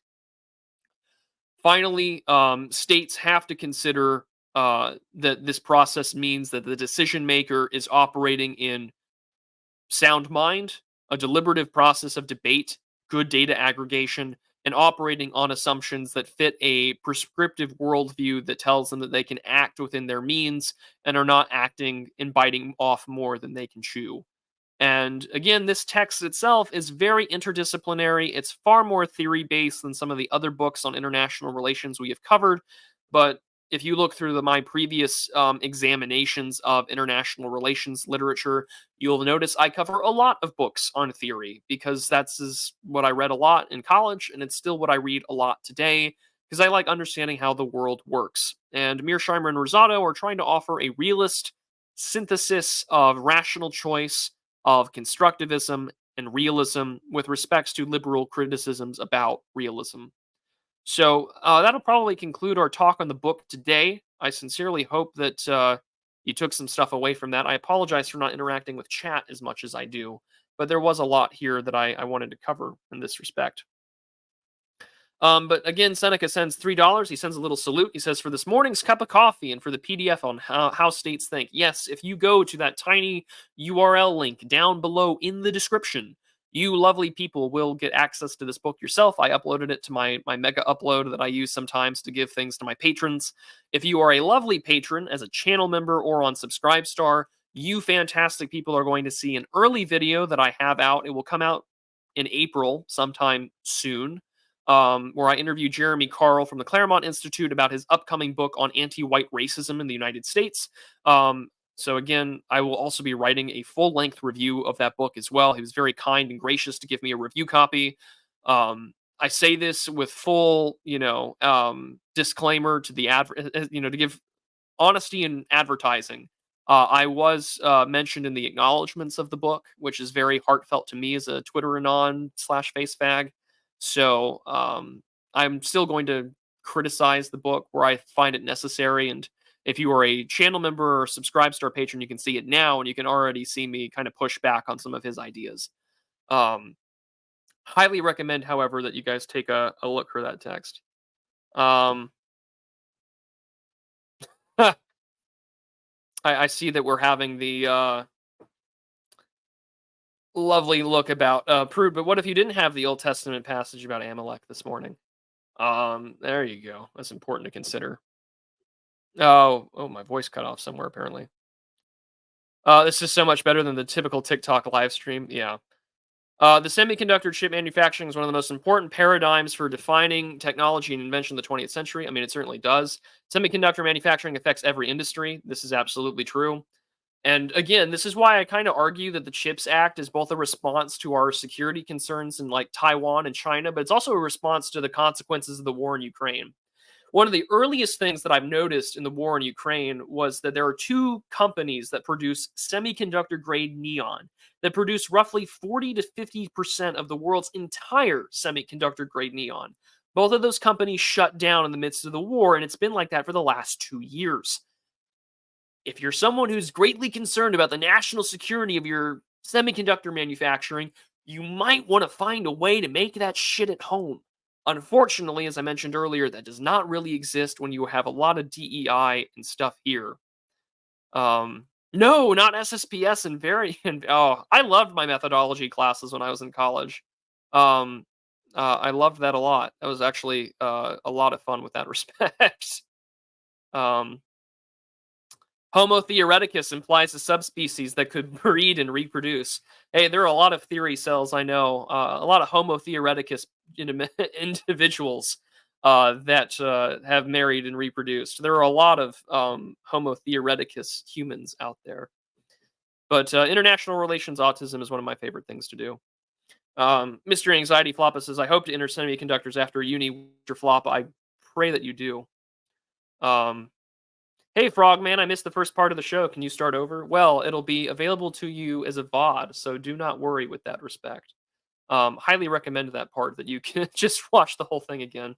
Finally, states have to consider that this process means that the decision maker is operating in sound mind, a deliberative process of debate, good data aggregation, and operating on assumptions that fit a prescriptive worldview that tells them that they can act within their means and are not acting and biting off more than they can chew. And again, this text itself is very interdisciplinary. It's far more theory based than some of the other books on international relations we have covered. But if you look through my previous examinations of international relations literature, you'll notice I cover a lot of books on theory because that's what I read a lot in college, and it's still what I read a lot today because I like understanding how the world works. And Mearsheimer and Rosato are trying to offer a realist synthesis of rational choice, of constructivism and realism with respects to liberal criticisms about realism. So that'll probably conclude our talk on the book today. I sincerely hope that you took some stuff away from that. I apologize for not interacting with chat as much as I do, but there was a lot here that I wanted to cover in this respect. But again, Seneca sends $3. He sends a little salute. He says, for this morning's cup of coffee and for the PDF on how states think. Yes, if you go to that tiny URL link down below in the description, you lovely people will get access to this book yourself. I uploaded it to my mega upload that I use sometimes to give things to my patrons. If you are a lovely patron as a channel member or on Subscribestar, you fantastic people are going to see an early video that I have out. It will come out in April sometime soon, where I interview Jeremy Carl from the Claremont Institute about his upcoming book on anti-white racism in the United States. So again, I will also be writing a full-length review of that book as well. He was very kind and gracious to give me a review copy. I say this with full, disclaimer to the to give honesty in advertising. I was mentioned in the acknowledgments of the book, which is very heartfelt to me as a Twitter anon / facefag. So I'm still going to criticize the book where I find it necessary. And if you are a channel member or Subscribestar patron, you can see it now, and you can already see me kind of push back on some of his ideas. Highly recommend, however, that you guys take a look for that text. I see that we're having the lovely look about Prude, but what if you didn't have the Old Testament passage about Amalek this morning? There you go. That's important to consider. Oh, my voice cut off somewhere apparently. This is so much better than the typical TikTok live stream. Yeah. The semiconductor chip manufacturing is one of the most important paradigms for defining technology and invention of the 20th century. I mean, it certainly does. Semiconductor manufacturing affects every industry. This is absolutely true. And again, this is why I kind of argue that the CHIPS Act is both a response to our security concerns in like Taiwan and China, but it's also a response to the consequences of the war in Ukraine. One of the earliest things that I've noticed in the war in Ukraine was that there are two companies that produce semiconductor grade neon that produce roughly 40 to 50% of the world's entire semiconductor grade neon. Both of those companies shut down in the midst of the war, and it's been like that for the last 2 years. If you're someone who's greatly concerned about the national security of your semiconductor manufacturing, you might want to find a way to make that shit at home. Unfortunately, as I mentioned earlier, that does not really exist when you have a lot of DEI and stuff here. No, not SSPS and I loved my methodology classes when I was in college. I loved that a lot. That was actually a lot of fun with that respect. Homo theoreticus implies a subspecies that could breed and reproduce. Hey, there are a lot of theory cells I know, a lot of Homo theoreticus individuals that have married and reproduced. There are a lot of Homo theoreticus humans out there. But international relations autism is one of my favorite things to do. Mr. Anxiety Floppa says, I hope to enter semiconductors after uni. Mr. Floppa, I pray that you do. Hey, Frogman, I missed the first part of the show. Can you start over? Well, it'll be available to you as a VOD, so do not worry with that respect. Highly recommend that part that you can just watch the whole thing again.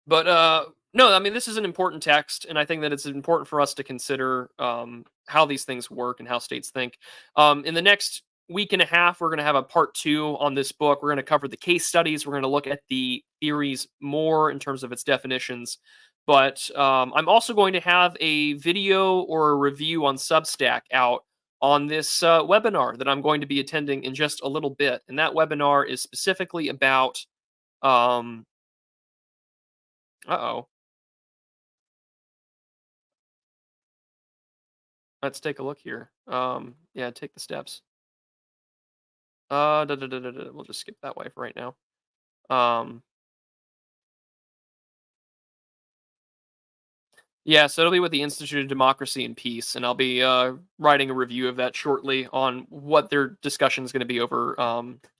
But no, I mean, this is an important text, and I think that it's important for us to consider how these things work and how states think. In the next week and a half, we're going to have a part 2 on this book. We're going to cover the case studies. We're going to look at the theories more in terms of its definitions. But I'm also going to have a video or a review on Substack out on this webinar that I'm going to be attending in just a little bit. And that webinar is specifically about, um, uh-oh, let's take a look here. Yeah, take the steps. We'll just skip that way for right now. Um, Yeah, so it'll be with the Institute of Democracy and Peace, and I'll be writing a review of that shortly on what their discussion is going to be over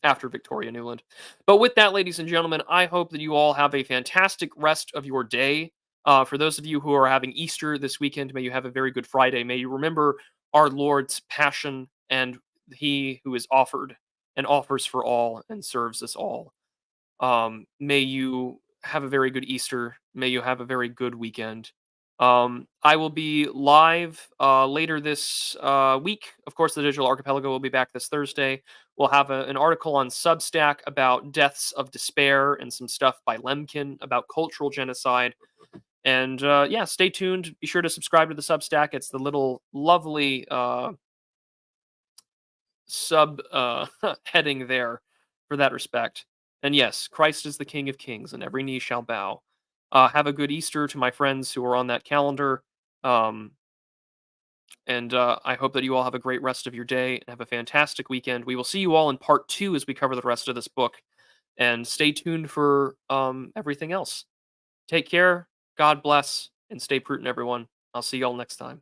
after Victoria Newland. But with that, ladies and gentlemen, I hope that you all have a fantastic rest of your day. For those of you who are having Easter this weekend, may you have a very good Friday. May you remember our Lord's passion and He who is offered and offers for all and serves us all. May you have a very good Easter. May you have a very good weekend. I will be live later this week. Of course, the Digital Archipelago will be back this Thursday. We'll have an article on Substack about deaths of despair and some stuff by Lemkin about cultural genocide. And yeah, stay tuned. Be sure to subscribe to the Substack. It's the little lovely sub heading there for that respect. And yes, Christ is the King of Kings, and every knee shall bow. Have a good Easter to my friends who are on that calendar. Um, and I hope that you all have a great rest of your day and have a fantastic weekend. We will see you all in part two as we cover the rest of this book. And stay tuned for everything else. Take care, God bless, and stay prudent, everyone. I'll see you all next time.